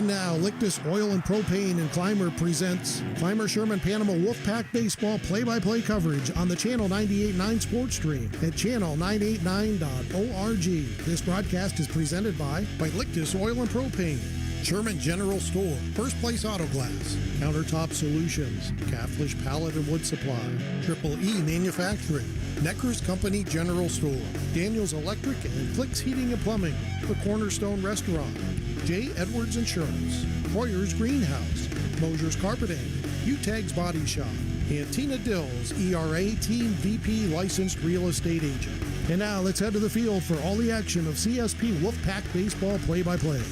And now, Lictus Oil and Propane and Clymer presents Clymer Sherman Panama Wolfpack Baseball play-by-play coverage on the Channel 98.9 Sports Stream at channel989.org. This broadcast is presented by Lictus Oil and Propane, Sherman General Store, First Place Auto Glass, Countertop Solutions, Caflisch Pallet and Wood Supply, Triple E Manufacturing, Necker's Company General Store, Daniels Electric and Flicks Heating and Plumbing, The Cornerstone Restaurant, J. Edwards Insurance, Hoyer's Greenhouse, Mosher's Carpeting, Utegg's Body Shop, and Tina Dills, ERA Team VP Licensed Real Estate Agent. And now let's head to the field for all the action of CSP Wolfpack Baseball play-by-play.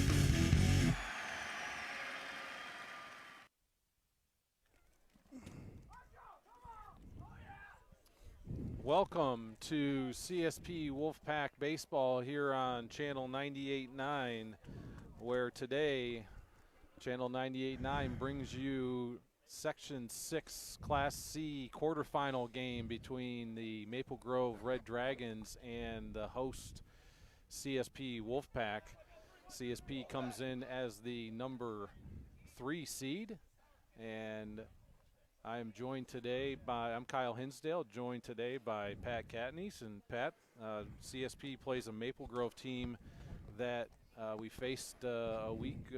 Welcome to CSP Wolfpack Baseball here on Channel 98.9, where today Channel 98.9 brings you Section 6 Class C quarterfinal game between the Maple Grove Red Dragons and the host CSP Wolfpack. CSP comes in as the number 3 seed, and I'm joined today by, I'm Kyle Hinsdale, joined today by Pat Catanese. And Pat, CSP plays a Maple Grove team that we faced a week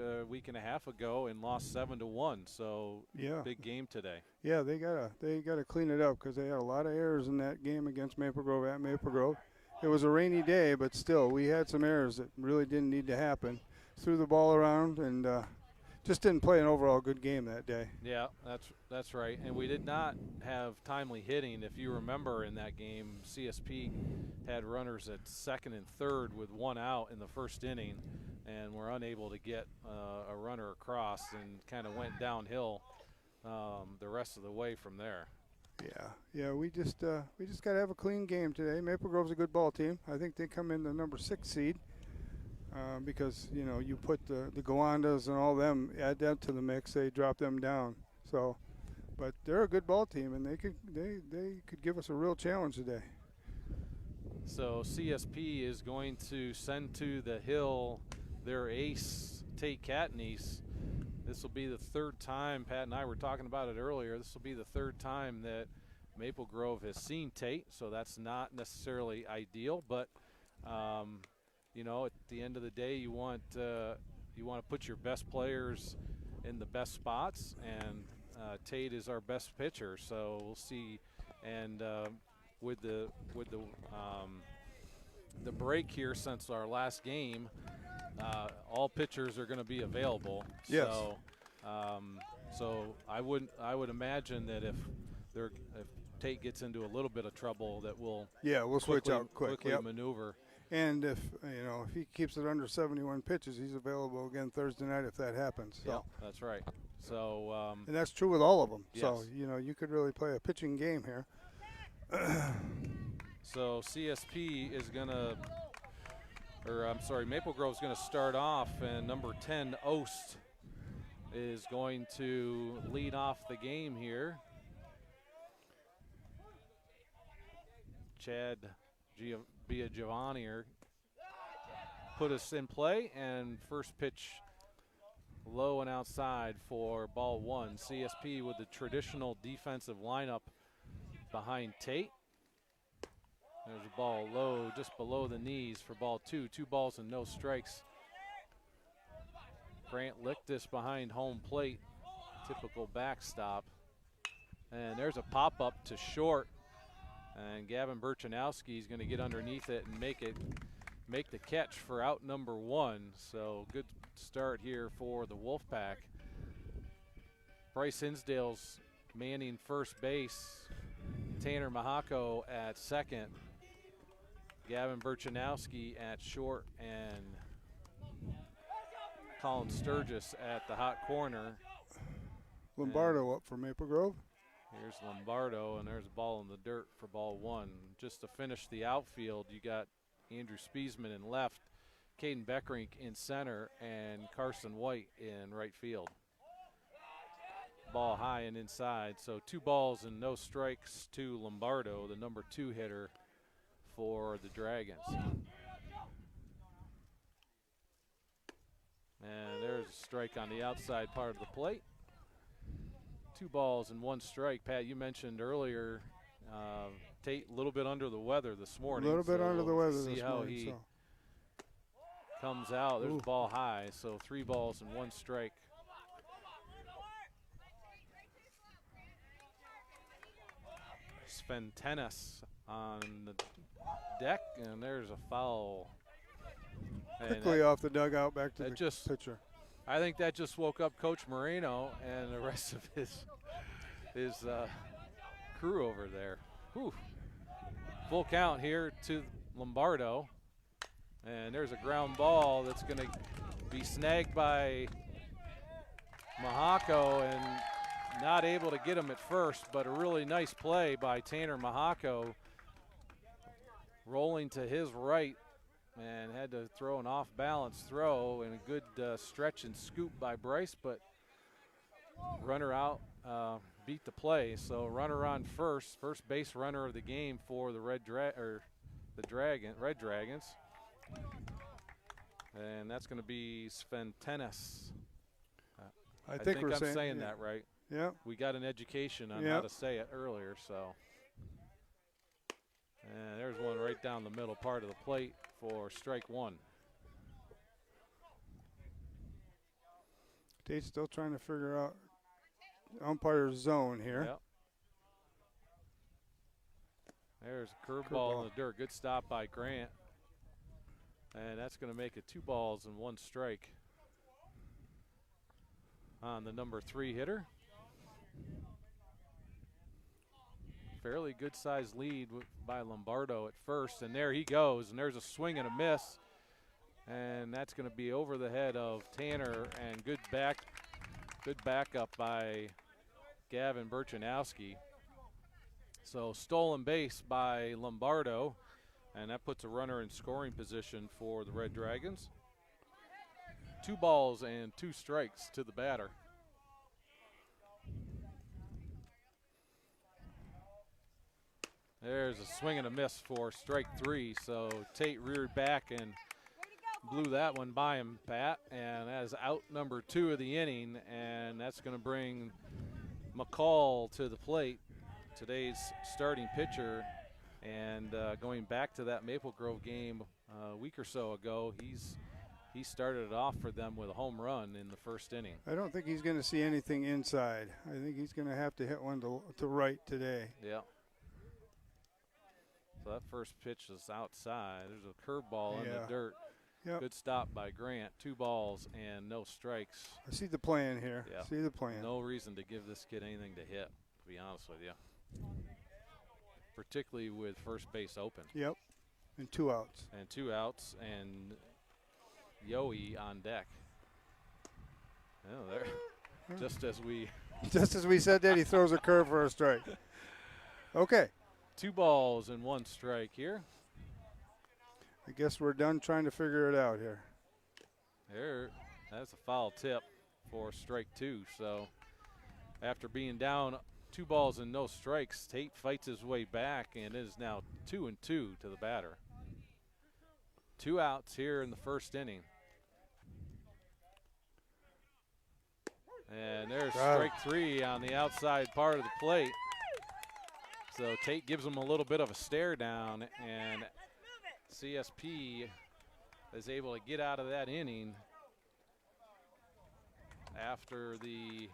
and a half ago and lost 7-1. So yeah, big game today. Yeah, they gotta clean it up because they had a lot of errors in that game against Maple Grove at Maple Grove. It was a rainy day, but still, we had some errors that really didn't need to happen. Threw the ball around and just didn't play an overall good game that day. Yeah, that's right. And we did not have timely hitting. If you remember in that game, CSP had runners at second and third with one out in the first inning, and were unable to get a runner across, and kind of went downhill the rest of the way from there. Yeah, we just got to have a clean game today. Maple Grove's a good ball team. I think they come in the number 6 seed. Because, you know, you put the Gowandas and all them, add that to the mix, they drop them down. So, but they're a good ball team, and they could give us a real challenge today. So CSP is going to send to the hill their ace, Tate Catanese. This will be the third time, Pat and I were talking about it earlier, this will be the third time that Maple Grove has seen Tate, so that's not necessarily ideal, but you know, at the end of the day, you want to put your best players in the best spots, and Tate is our best pitcher. So we'll see. And with the break here since our last game, all pitchers are going to be available. Yes. So I would imagine that if Tate gets into a little bit of trouble, that we'll switch out quickly maneuver. And if he keeps it under 71 pitches, he's available again Thursday night if that happens. So. Yeah, that's right. So and that's true with all of them. Yes. So you could really play a pitching game here. So CSP is Maple Grove's gonna start off, and number 10 Ost is going to lead off the game here. Chad Giovanni put us in play, and first pitch low and outside for ball 1. CSP with the traditional defensive lineup behind Tate. There's a ball low just below the knees for ball 2. 2 balls and no strikes. Grant Lictus behind home plate. Typical backstop. And there's a pop-up to short. And Gavin Burchanowski is going to get underneath it and make the catch for out number 1. So good start here for the Wolfpack. Bryce Hinsdale's manning first base. Tanner Mahako at second. Gavin Burchanowski at short, and Colin Sturgis at the hot corner. Lombardo up for Maple Grove. Here's Lombardo, and there's a ball in the dirt for ball 1. Just to finish the outfield, you got Andrew Spiesman in left, Caden Beckrink in center, and Carson White in right field. Ball high and inside, so 2 balls and no strikes to Lombardo, the number 2 hitter for the Dragons. And there's a strike on the outside part of the plate. 2 balls and 1 strike. Pat, you mentioned earlier Tate a little bit under the weather this morning. A little bit under the weather this morning. See how he comes out. There's a ball high, so 3 balls and 1 strike. Sventenis on the deck, and there's a foul. Quickly off the dugout, back to the pitcher. I think that just woke up Coach Moreno and the rest of his crew over there. Whew. Full count here to Lombardo, and there's a ground ball that's going to be snagged by Mahako, and not able to get him at first, but a really nice play by Tanner Mahako, rolling to his right, and had to throw an off-balance throw, and a good stretch and scoop by Bryce, but runner out beat the play. So runner on first base runner of the game for the Red Dragons, and that's going to be Sventenis. I think I'm saying that right. Yeah. We got an education on how to say it earlier, so. And there's one right down the middle part of the plate for strike 1. Tate's still trying to figure out umpire's zone here. Yep. There's a curveball in the dirt. Good stop by Grant. And that's going to make it 2 balls and 1 strike on the number 3 hitter. Fairly good sized lead by Lombardo at first, and there he goes, and there's a swing and a miss, and that's going to be over the head of Tanner, and good backup by Gavin Burchanowski. So stolen base by Lombardo, and that puts a runner in scoring position for the Red Dragons. 2 balls and 2 strikes to the batter. There's a swing and a miss for strike 3. So Tate reared back and blew that one by him, Pat. And that is out number 2 of the inning. And that's going to bring McCall to the plate, today's starting pitcher. And going back to that Maple Grove game a week or so ago, he started it off for them with a home run in the first inning. I don't think he's going to see anything inside. I think he's going to have to hit one to right today. Yeah. So that first pitch is outside. There's a curveball in the dirt. Yep. Good stop by Grant. 2 balls and no strikes. I see the plan here. Yeah. See the plan. No reason to give this kid anything to hit, to be honest with you. Particularly with first base open. Yep. And 2 outs. And 2 outs, and Yohe on deck. Oh, there. Just as we said that, he throws a curve for a strike. Okay. 2 balls and 1 strike here. I guess we're done trying to figure it out here. That's a foul tip for strike 2. So after being down 2 balls and no strikes, Tate fights his way back and is now 2-2 to the batter. 2 outs here in the first inning. And there's strike 3 on the outside part of the plate. So Tate gives him a little bit of a stare down, and CSP is able to get out of that inning after the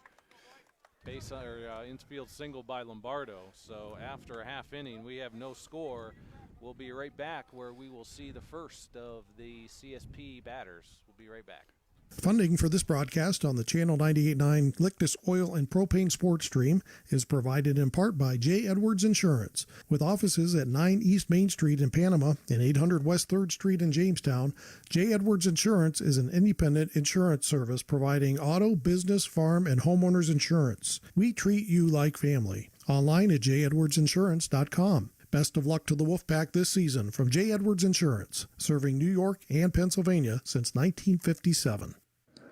base or infield single by Lombardo. So after a half inning, we have no score. We'll be right back where we will see the first of the CSP batters. We'll be right back. Funding for this broadcast on the Channel 98.9 Lictus Oil and Propane Sports Stream is provided in part by J. Edwards Insurance. With offices at 9 East Main Street in Panama and 800 West 3rd Street in Jamestown, J. Edwards Insurance is an independent insurance service providing auto, business, farm, and homeowners insurance. We treat you like family. Online at jedwardsinsurance.com. Best of luck to the Wolfpack this season from J. Edwards Insurance, serving New York and Pennsylvania since 1957.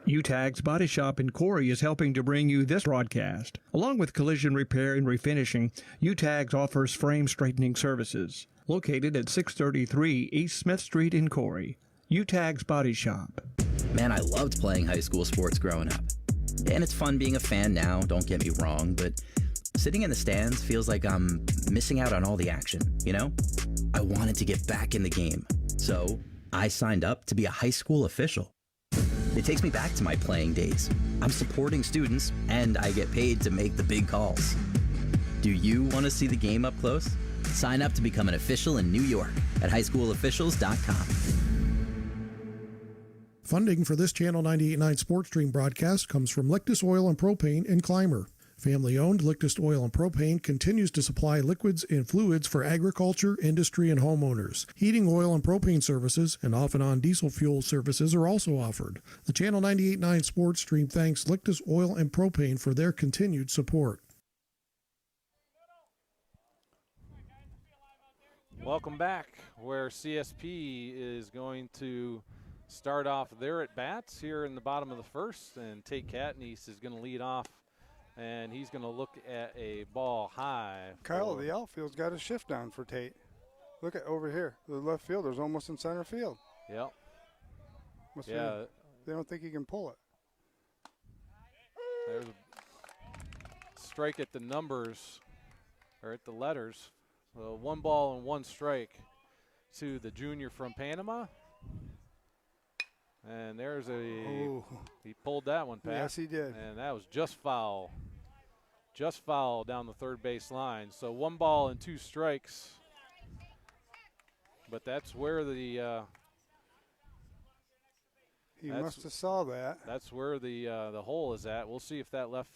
Utegg's Body Shop in Corry is helping to bring you this broadcast. Along with collision repair and refinishing, Utegg offers frame straightening services. Located at 633 East Smith Street in Corry. Utegg's Body Shop. Man, I loved playing high school sports growing up. And it's fun being a fan now, don't get me wrong, but sitting in the stands feels like I'm missing out on all the action, you know? I wanted to get back in the game, so I signed up to be a high school official. It takes me back to my playing days. I'm supporting students, and I get paid to make the big calls. Do you want to see the game up close? Sign up to become an official in New York at highschoolofficials.com. Funding for this Channel 98.9 Sports Stream broadcast comes from Lictus Oil and Propane and Clymer. Family-owned Lictus Oil and Propane continues to supply liquids and fluids for agriculture, industry, and homeowners. Heating oil and propane services and off-and-on diesel fuel services are also offered. The Channel 98.9 Sports Stream thanks Lictus Oil and Propane for their continued support. Welcome back, where CSP is going to start off their at-bats here in the bottom of the first, and Tate Catanese is going to lead off, and he's going to look at a ball high. Kyle, the outfield's got a shift on for Tate. Look at over here. The left fielder's almost in center field. Yep. Must Yeah. be, they don't think he can pull it. There's a strike at the numbers, or at the letters. So 1 ball and 1 strike to the junior from Panama. And there's he pulled that one, Pat. Yes, he did. And that was just foul. Just foul down the third base line. So 1 ball and 2 strikes. But that's where the he must have saw that. That's where the hole is at. We'll see if that left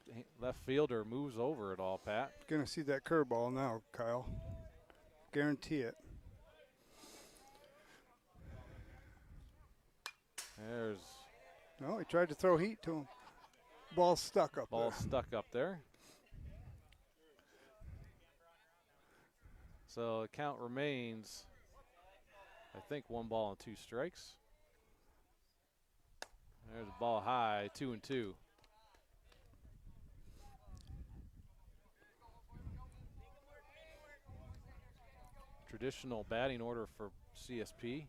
fielder moves over at all, Pat. Going to see that curveball now, Kyle. Guarantee it. No, he tried to throw heat to him. Ball stuck up Ball there. stuck up there. So the count remains, I think, 1 ball and 2 strikes. There's the ball high, 2-2. Traditional batting order for CSP.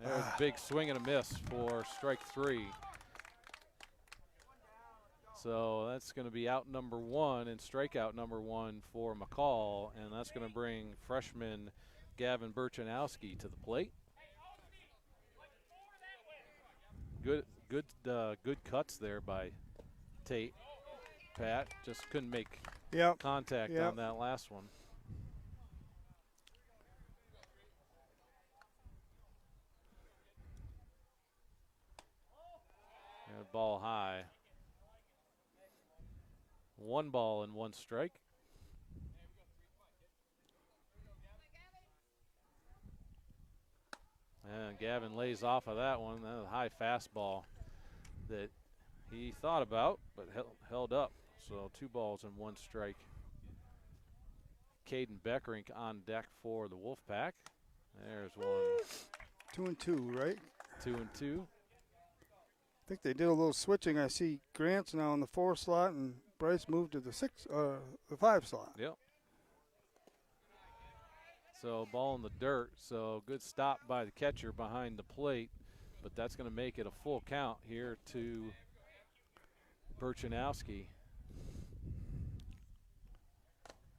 There's a big swing and a miss for strike 3. So that's going to be out number 1 and strikeout number 1 for McCall, and that's going to bring freshman Gavin Burchanowski to the plate. Good cuts there by Tate. Pat just couldn't make contact on that last one. And ball high. 1 ball and 1 strike. And Gavin lays off of that one. That was a high fastball that he thought about, but held up. So 2 balls and 1 strike. Caden Beckrink on deck for the Wolfpack. There's 1. 2-2, right? 2-2. I think they did a little switching. I see Grant's now in the 4 slot, and Bryce moved to the 5 slot. Yep. So ball in the dirt. So good stop by the catcher behind the plate, but that's going to make it a full count here to Burchanowski.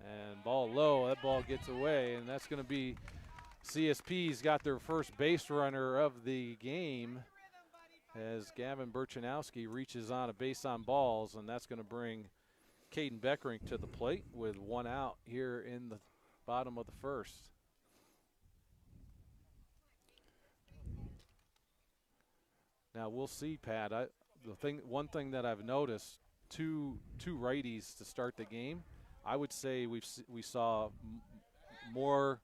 And ball low. That ball gets away, and that's going to be CSP's got their first base runner of the game as Gavin Burchanowski reaches on a base on balls, and that's going to bring Caden Beckrink to the plate with 1 out here in the bottom of the first. Now we'll see, Pat. One thing that I've noticed, two righties to start the game. I would say we saw more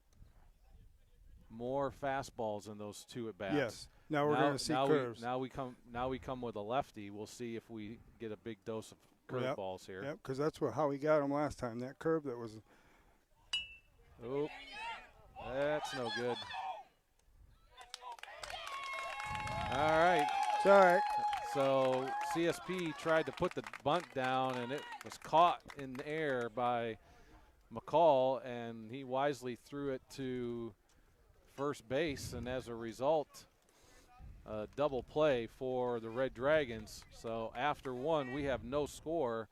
fastballs in those 2 at bats. Yes. Now we're going to see curves. Now we come with a lefty. We'll see if we get a big dose of curveballs here. Yep, because that's how he got him last time. That curve that was. Oh, that's no good. All right. It's all right. So CSP tried to put the bunt down, and it was caught in the air by McCall, and he wisely threw it to first base, and as a result, a double play for the Red Dragons. So after one, we have no score.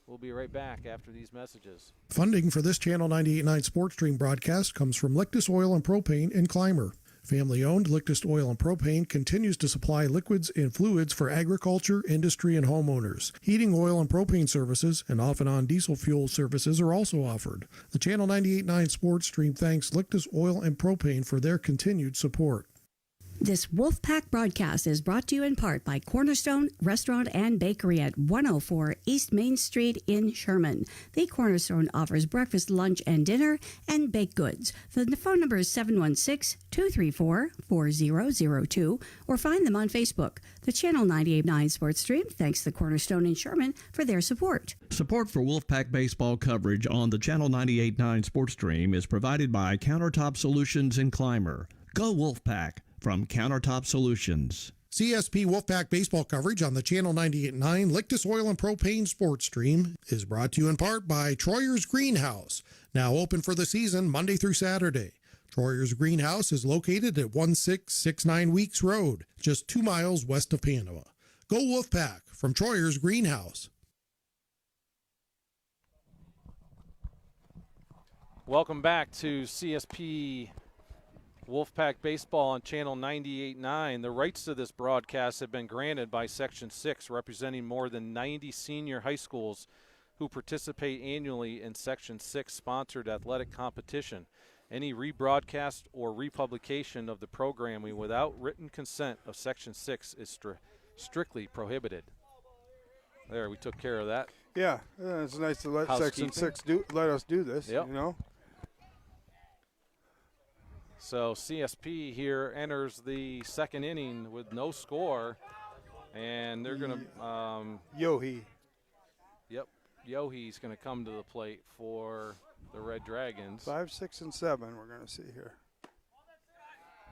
We'll be right back after these messages. Funding for this Channel 98.9 Sports Stream broadcast comes from Lictus Oil and Propane in Clymer. Family-owned Lictus Oil and Propane continues to supply liquids and fluids for agriculture, industry, and homeowners. Heating oil and propane services and off-and-on diesel fuel services are also offered. The Channel 98.9 Sports Stream thanks Lictus Oil and Propane for their continued support. This Wolfpack broadcast is brought to you in part by Cornerstone Restaurant and Bakery at 104 East Main Street in Sherman. The Cornerstone offers breakfast, lunch, and dinner, and baked goods. The phone number is 716-234-4002, or find them on Facebook. The Channel 98.9 Sports Stream thanks the Cornerstone in Sherman for their support. Support for Wolfpack baseball coverage on the Channel 98.9 Sports Stream is provided by Countertop Solutions in Clymer. Go Wolfpack from Countertop Solutions. CSP Wolfpack baseball coverage on the Channel 98.9 Lictus Oil and Propane Sports Stream is brought to you in part by Troyer's Greenhouse, now open for the season Monday through Saturday. Troyer's Greenhouse is located at 1669 Weeks Road, just 2 miles west of Panama. Go Wolfpack from Troyer's Greenhouse. Welcome back to CSP Wolfpack Baseball on Channel 98.9. The rights to this broadcast have been granted by Section 6, representing more than 90 senior high schools who participate annually in Section 6 sponsored athletic competition. Any rebroadcast or republication of the programming without written consent of Section 6 is strictly prohibited. There, we took care of that. Yeah, it's nice to let Section 6 let us do this, Yep. you know. So CSP here enters the second inning with no score, and they're going to Yohi. Yep, Yohi's going to come to the plate for the Red Dragons. 5, 6, and 7 we're going to see here.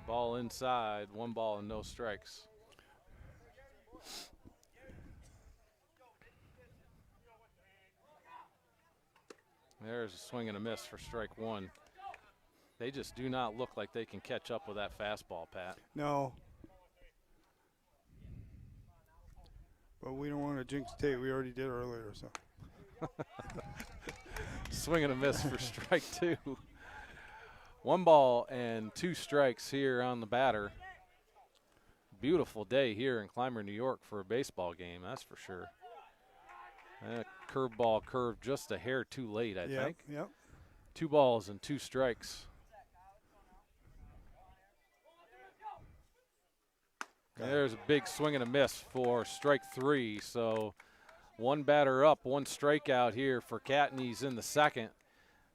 Ball inside, 1 ball and no strikes. There's a swing and a miss for strike 1. They just do not look like they can catch up with that fastball, Pat. No. But we don't want to jinx Tate. We already did earlier, so. Swing and a miss for strike 2. 1 ball and 2 strikes here on the batter. Beautiful day here in Clymer, New York for a baseball game, that's for sure. That curveball curved just a hair too late, I think. Yep. 2 balls and 2 strikes. There's a big swing and a miss for strike 3. So 1 batter up, 1 strikeout here for Catanese in the second.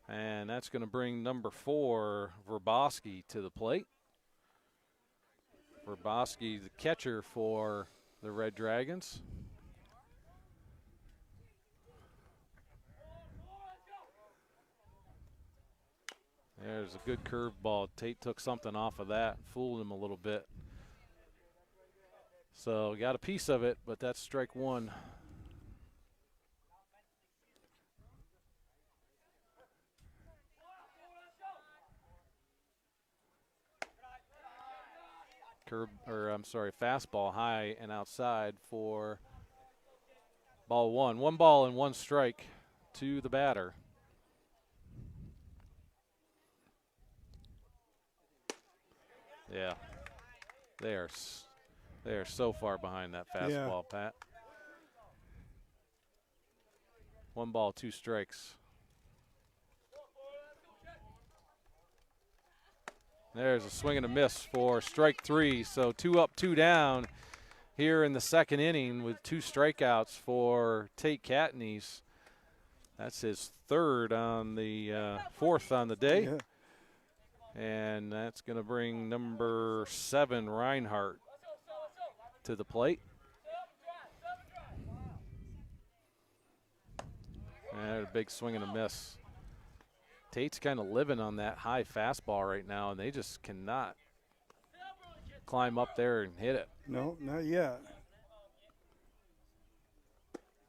And that's going to bring number 4, Verboski, to the plate. Verboski, the catcher for the Red Dragons. There's a good curveball. Tate took something off of that, fooled him a little bit. So got a piece of it, but that's strike 1. Fastball high and outside for ball 1. 1 ball and 1 strike to the batter. Yeah, they are so far behind that fastball, Pat. 1 ball, 2 strikes. There's a swing and a miss for strike 3. So 2 up, 2 down here in the second inning with 2 strikeouts for Tate Catanese. That's his 3rd on the 4th on the day. Yeah. And that's going to bring number 7, Reinhardt, to the plate. And a big swing and a miss. Tate's kind of living on that high fastball right now, and they just cannot climb up there and hit it. No, not yet.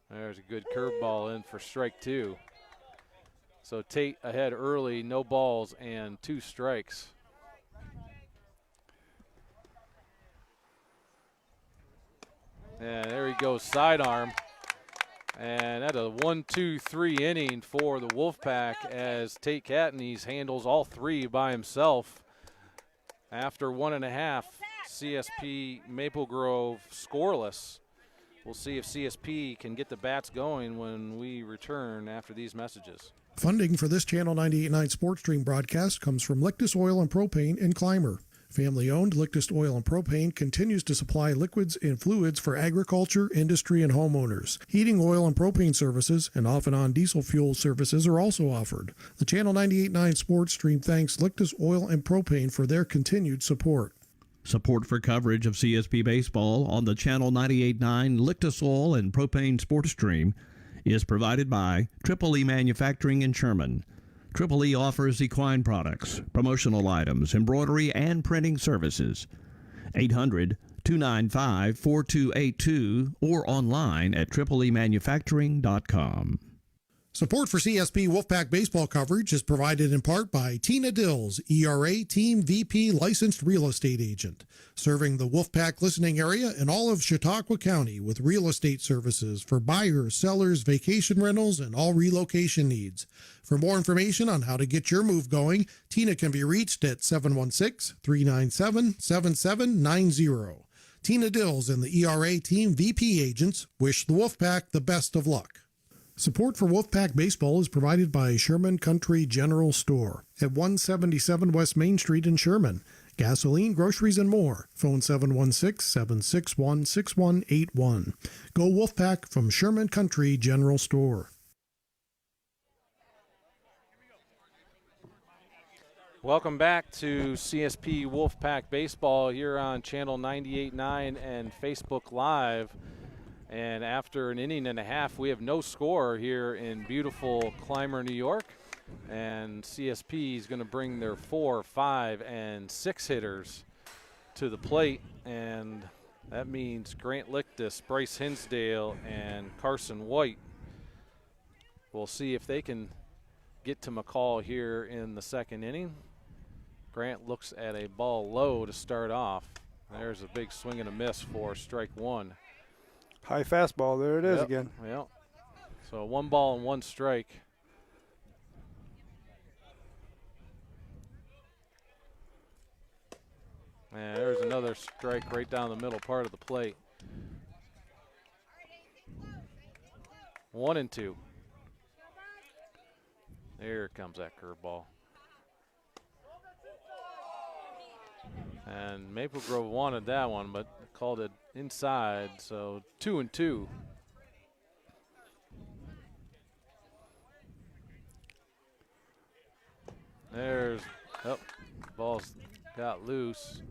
There's a good curveball in for strike 2. So Tate ahead early, no balls and 2 strikes. goes sidearm. And that's a 1-2-3 inning for the Wolfpack as Tate Catanese handles all three by himself. After 1.5, CSP Maple Grove scoreless. We'll see if CSP can get the bats going when we return after these messages. Funding for this Channel 98.9 Sports Stream broadcast comes from Lictus Oil and Propane in Clymer. Family-owned Lictus Oil and Propane continues to supply liquids and fluids for agriculture, industry, and homeowners. Heating oil and propane services and off-and-on diesel fuel services are also offered. The Channel 98.9 Sports Stream thanks Lictus Oil and Propane for their continued support. Support for coverage of CSP Baseball on the Channel 98.9 Lictus Oil and Propane Sports Stream is provided by Triple E Manufacturing in Sherman. Triple E offers equine products, promotional items, embroidery, and printing services. 800-295-4282 or online at tripleemanufacturing.com. Support for CSP Wolfpack baseball coverage is provided in part by Tina Dills, ERA Team VP licensed real estate agent, serving the Wolfpack listening area and all of Chautauqua County with real estate services for buyers, sellers, vacation rentals, and all relocation needs. For more information on how to get your move going, Tina can be reached at 716-397-7790. Tina Dills and the ERA Team VP agents wish the Wolfpack the best of luck. Support for Wolfpack Baseball is provided by Sherman Country General Store at 177 West Main Street in Sherman. Gasoline, groceries, and more. Phone 716-761-6181. Go Wolfpack from Sherman Country General Store. Welcome back to CSP Wolfpack Baseball here on Channel 98.9 and Facebook Live. And after an inning and a half, we have no score here in beautiful Clymer, New York. And CSP is going to bring their 4, 5, and 6 hitters to the plate. And that means Grant Lictus, Bryce Hinsdale, and Carson White. We'll see if they can get to McCall here in the second inning. Grant looks at a ball low to start off. There's a big swing and a miss for strike one. High fastball, there it is again. Yep. So 1 ball and 1 strike. And there's another strike right down the middle part of the plate. 1-2. There comes that curveball. And Maple Grove wanted that one, but called it inside, so 2-2. There's, ball's got loose.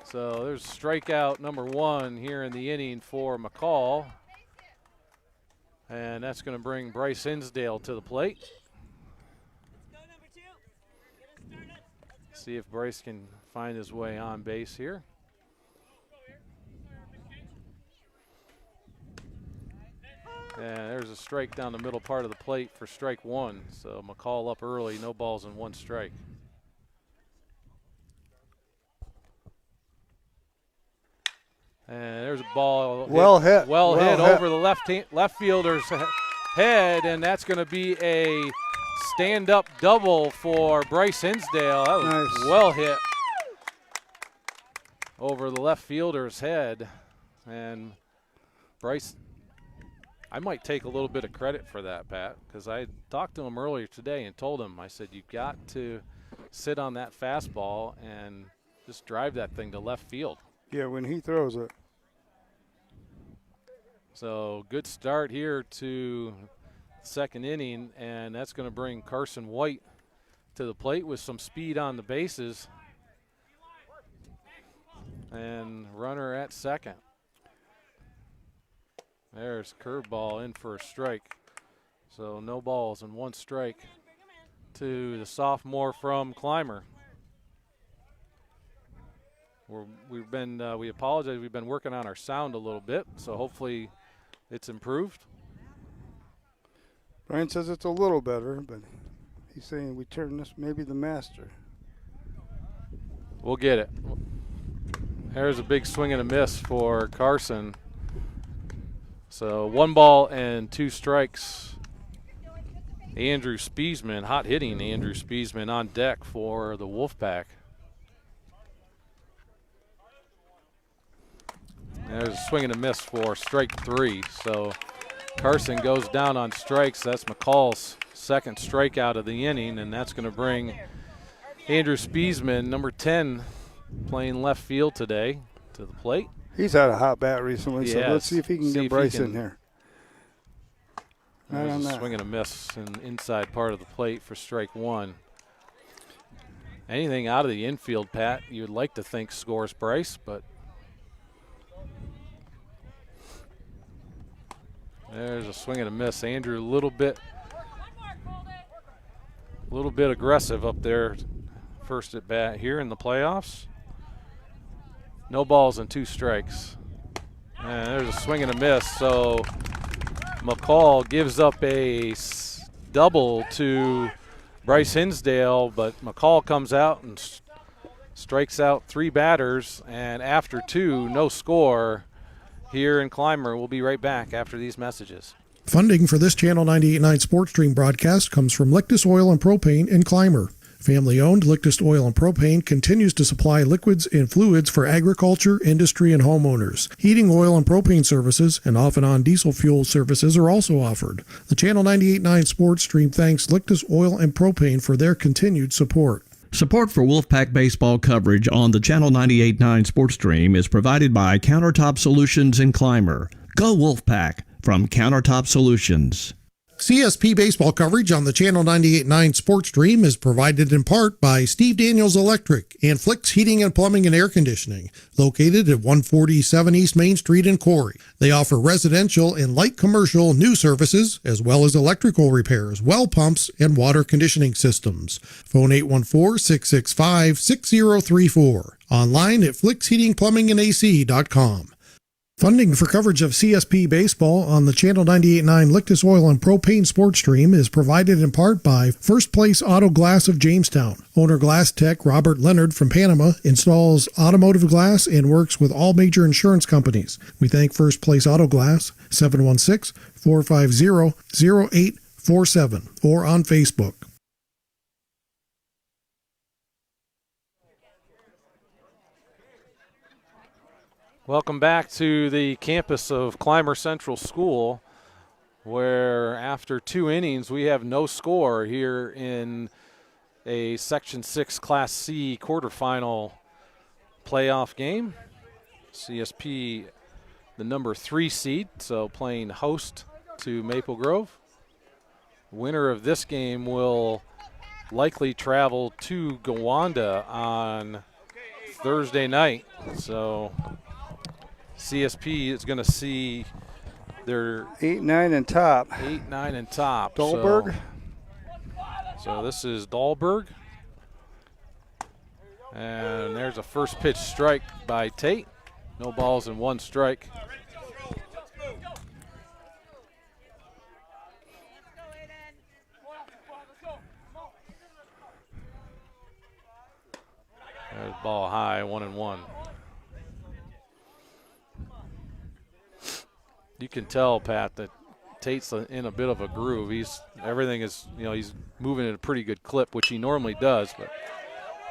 So there's strikeout number 1 here in the inning for McCall. And that's going to bring Bryce Hinsdale to the plate. See if Bryce can find his way on base here. And there's a strike down the middle part of the plate for strike 1. So McCall up early, no balls and 1 strike. And there's a ball well hit over the left fielder's head, and that's going to be a stand-up double for Bryce Hinsdale. That was nice. Well hit over the left fielder's head. And Bryce, I might take a little bit of credit for that, Pat, because I talked to him earlier today and told him, I said, you've got to sit on that fastball and just drive that thing to left field. Yeah, when he throws it. So good start here to second inning, and that's going to bring Carson White to the plate with some speed on the bases. And runner at second. There's curveball in for a strike. So no balls and 1 strike to the sophomore from Clymer. We apologize. We've been working on our sound a little bit, so hopefully it's improved. Brian says it's a little better, but he's saying we turn this maybe the master. We'll get it. There's a big swing and a miss for Carson. So 1 ball and 2 strikes. Andrew Spiesman, hot hitting Andrew Spiesman on deck for the Wolfpack. There's a swing and a miss for strike 3. So Carson goes down on strikes. That's McCall's second strikeout of the inning, and that's going to bring Andrew Spiesman, number 10, playing left field today, to the plate. He's had a hot bat recently, so Yes. let's see if he can get Bryce in here. There's a swing and a miss in the inside part of the plate for strike 1. Anything out of the infield, Pat, you would like to think scores Bryce, but there's a swing and a miss. Andrew a little bit aggressive up there, first at bat here in the playoffs. No balls and 2 strikes. And there's a swing and a miss. So McCall gives up a double to Bryce Hinsdale, but McCall comes out and strikes out 3 batters. And after 2, no score here in Clymer. We'll be right back after these messages. Funding for this Channel 98.9 Sports Stream broadcast comes from Lictus Oil and Propane in Clymer. Family-owned Lictus Oil and Propane continues to supply liquids and fluids for agriculture, industry, and homeowners. Heating oil and propane services and off-and-on diesel fuel services are also offered. The Channel 98.9 Sports Stream thanks Lictus Oil and Propane for their continued support. Support for Wolfpack baseball coverage on the Channel 98.9 Sports Stream is provided by Countertop Solutions in Clymer. Go Wolfpack from Countertop Solutions. CSP baseball coverage on the Channel 98.9 Sports Stream is provided in part by Steve Daniels Electric and Flicks Heating and Plumbing and Air Conditioning, located at 147 East Main Street in Corry. They offer residential and light commercial new services, as well as electrical repairs, well pumps, and water conditioning systems. Phone 814-665-6034. Online at flicksheatingplumbingandac.com. Funding for coverage of CSP baseball on the Channel 98.9 Lictus Oil and Propane Sports Stream is provided in part by First Place Auto Glass of Jamestown. Owner Glass Tech Robert Leonard from Panama installs automotive glass and works with all major insurance companies. We thank First Place Auto Glass, 716-450-0847, or on Facebook. Welcome back to the campus of Clymer Central School, where after 2 innings we have no score here in a Section 6 Class C quarterfinal playoff game. CSP, the number 3 seed, so playing host to Maple Grove. Winner of this game will likely travel to Gowanda on Thursday night. So CSP is going to see their 8, 9, and top. 8, 9, and top. Dahlberg. So this is Dahlberg. And there's a first pitch strike by Tate. No balls and 1 strike. There's ball high, 1-1. You can tell, Pat, that Tate's in a bit of a groove. Everything is, he's moving at a pretty good clip, which he normally does.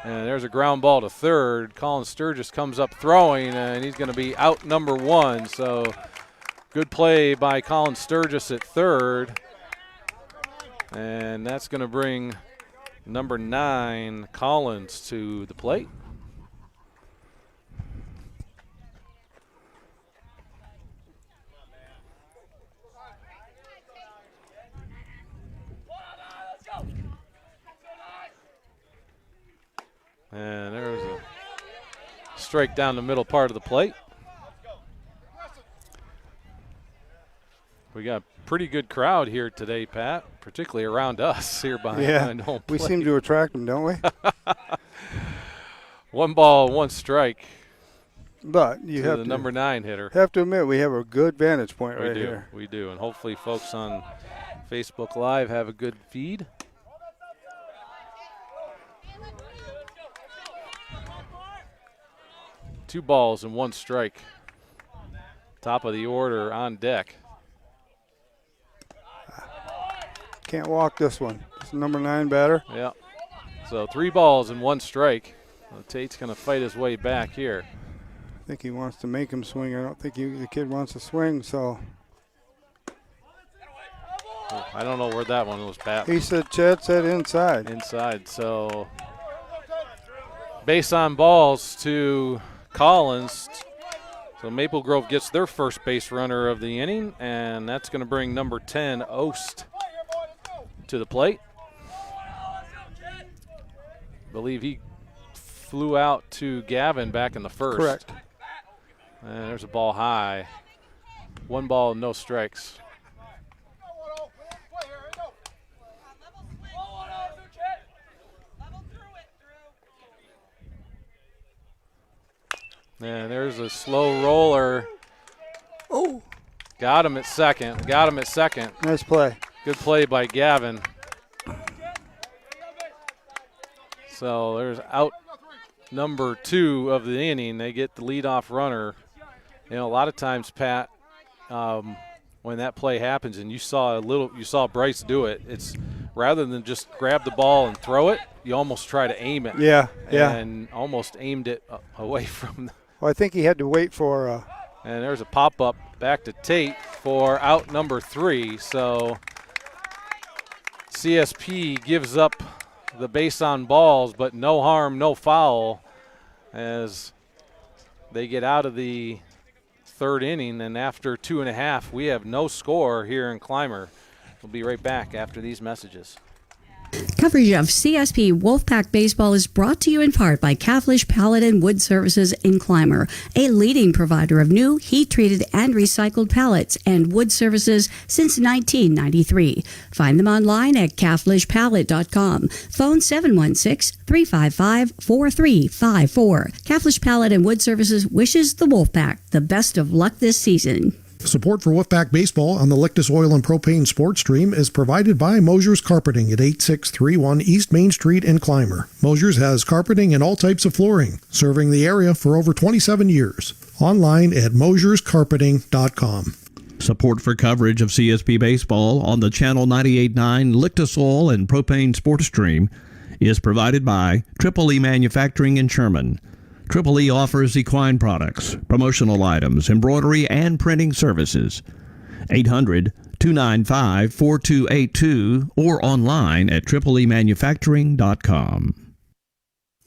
And there's a ground ball to third. Colin Sturgis comes up throwing, and he's going to be out number 1. So good play by Colin Sturgis at third. And that's going to bring number 9, Collins, to the plate. And there's a strike down the middle part of the plate. We got a pretty good crowd here today, Pat, particularly around us here behind home plate. We seem to attract them, don't we? 1 ball, 1 strike. But you have the to number 9 hitter. Have to admit, we have a good vantage point right here. We do, and hopefully folks on Facebook Live have a good feed. Two balls and 1 strike. Top of the order on deck. Can't walk this one. It's number 9 batter. Yeah. So 3 balls and 1 strike. Tate's going to fight his way back here. I think he wants to make him swing. I don't think the kid wants to swing, so. I don't know where that one was, Pat. He said, Chad said inside. Inside. So base on balls to Collins. So Maple Grove gets their first base runner of the inning, and that's going to bring number 10, Ost, to the plate. I believe he flew out to Gavin back in the first. Correct. And there's a ball high. 1 ball, no strikes. And there's a slow roller. Oh. Got him at second. Got him at second. Nice play. Good play by Gavin. So there's out number 2 of the inning. They get the leadoff runner. You know, a lot of times, Pat, when that play happens, and you saw Bryce do it, it's rather than just grab the ball and throw it, you almost try to aim it. Yeah, yeah. And almost aimed it away from the. Well, I think he had to wait for. And there's a pop-up back to Tate for out number 3. So CSP gives up the base on balls, but no harm, no foul as they get out of the 3rd inning. And after 2.5, we have no score here in Clymer. We'll be right back after these messages. Coverage of CSP Wolfpack Baseball is brought to you in part by Caflisch Pallet and Wood Services in Clymer, a leading provider of new, heat-treated, and recycled pallets and wood services since 1993. Find them online at caflischpallet.com. Phone 716-355-4354. Caflisch Pallet and Wood Services wishes the Wolfpack the best of luck this season. Support for Wolfpack Baseball on the Lictus Oil and Propane Sports Stream is provided by Mosher's Carpeting at 8631 East Main Street in Clymer. Mosher's has carpeting and all types of flooring, serving the area for over 27 years. Online at mosherscarpeting.com. Support for coverage of CSP Baseball on the Channel 98.9 Lictus Oil and Propane Sports Stream is provided by Triple E Manufacturing in Sherman. Triple E offers equine products, promotional items, embroidery, and printing services. 800-295-4282 or online at tripleemanufacturing.com.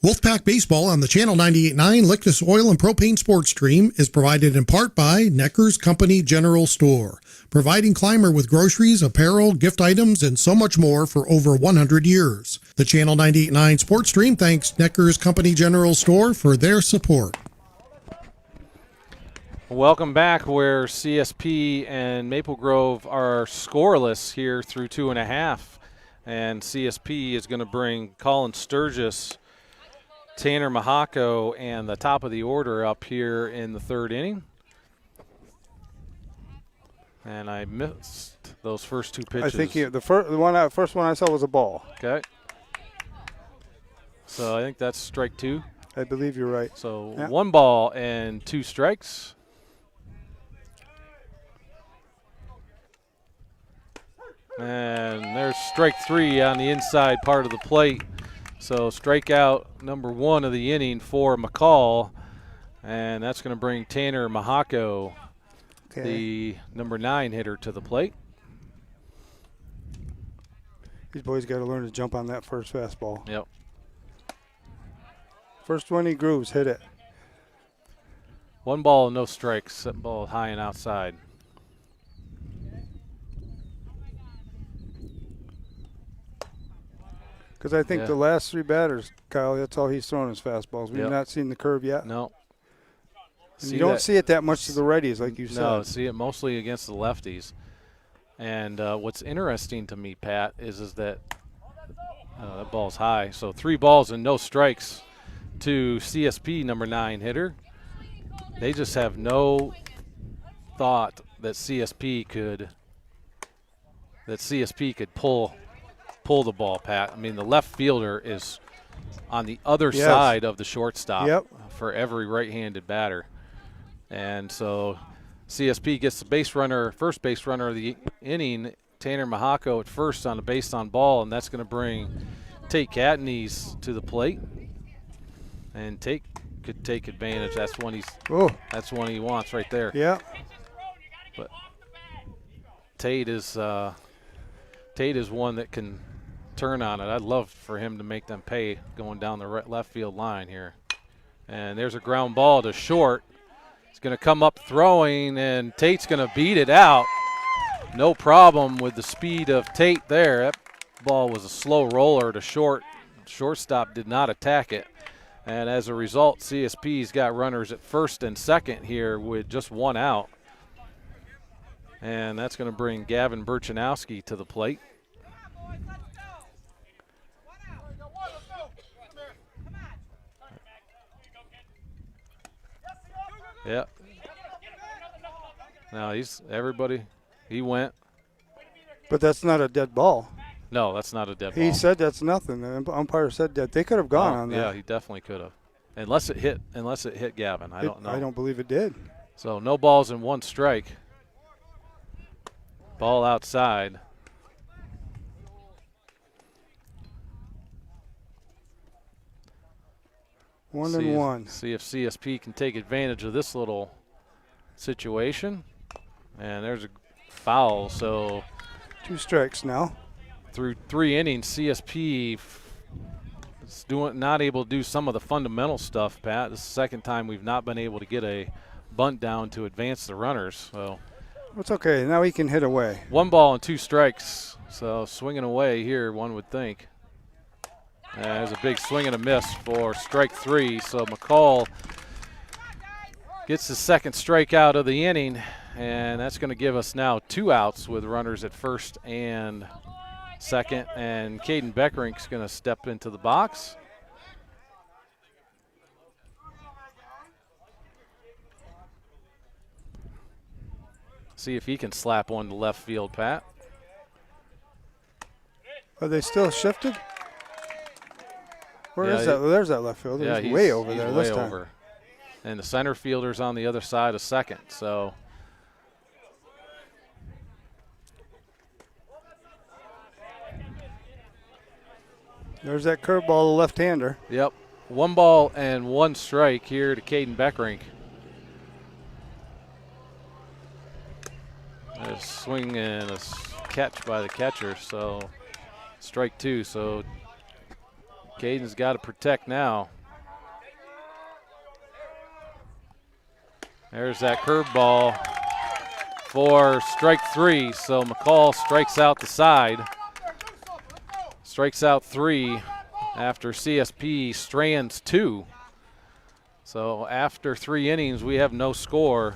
Wolfpack Baseball on the Channel 98.9 Lictus Oil and Propane Sports Stream is provided in part by Necker's Company General Store, providing Clymer with groceries, apparel, gift items, and so much more for over 100 years. The Channel 98.9 Sports Stream thanks Necker's Company General Store for their support. Welcome back, where CSP and Maple Grove are scoreless here through 2.5. And CSP is going to bring Colin Sturgis, Tanner Mahako, and the top of the order up here in the 3rd inning. And I missed those first 2 pitches. I think the first one I saw was a ball. Okay. So I think that's strike 2. I believe you're right. So yeah. 1 ball and 2 strikes. And there's strike 3 on the inside part of the plate. So strikeout number 1 of the inning for McCall. And that's going to bring Tanner Mahako, the number 9 hitter, to the plate. These boys got to learn to jump on that first fastball. Yep. First one he grooves, hit it. 1 ball, no strikes. That ball high and outside. Because I think the last 3 batters, Kyle, that's all he's thrown is fastballs. We've not seen the curve yet. No. And you don't see it that much to the righties, like you said. No, see it mostly against the lefties. And what's interesting to me, Pat, is that that ball's high. So 3 balls and no strikes to CSP number 9 hitter. They just have no thought that CSP could pull the ball, Pat. I mean, the left fielder is on the other side of the shortstop for every right-handed batter. And so CSP gets the first base runner of the inning Tanner Mahako at first on a base on ball, and that's going to bring Tate Catanese to the plate. And Tate could take advantage. That's one he wants right there. Yeah. But Tate is one that can turn on it. I'd love for him to make them pay going down the left field line here. And there's a ground ball to short. It's going to come up throwing, and Tate's going to beat it out. No problem with the speed of Tate there. That ball was a slow roller to short. Shortstop did not attack it. And as a result, CSP's got runners at first and second here with just one out. And that's going to bring Gavin Burchanowski to the plate. Yep. Now he went. But that's not a dead ball. No, that's not a dead ball. He said that's nothing. The umpire said that. They could have gone on that. Yeah, he definitely could have. Unless it hit Gavin. I don't know. I don't believe it did. So no balls and one strike. Ball outside. One and one. See if CSP can take advantage of this little situation. And there's a foul. So 2 strikes now. Through 3 innings, CSP is not able to do some of the fundamental stuff, Pat. This is the second time we've not been able to get a bunt down to advance the runners. So it's okay. Now he can hit away. 1 ball and 2 strikes. So swinging away here, one would think. There's a big swing and a miss for strike 3. So McCall gets the second strikeout of the inning, and that's going to give us now 2 outs with runners at first and second. And Caden Beckerink's going to step into the box. See if he can slap one to left field, Pat. Are they still shifted? Where is that? There's that left fielder. Yeah, he's way over there way this time. Over. And the center fielder's on the other side of second. So there's that curveball, the left-hander. Yep. 1 ball and 1 strike here to Caden Beckerink. A swing and a catch by the catcher, so strike 2. So Caden's got to protect now. There's that curveball for strike 3. So McCall strikes out the side. Strikes out 3 after CSP strands 2. So after 3 innings, we have no score.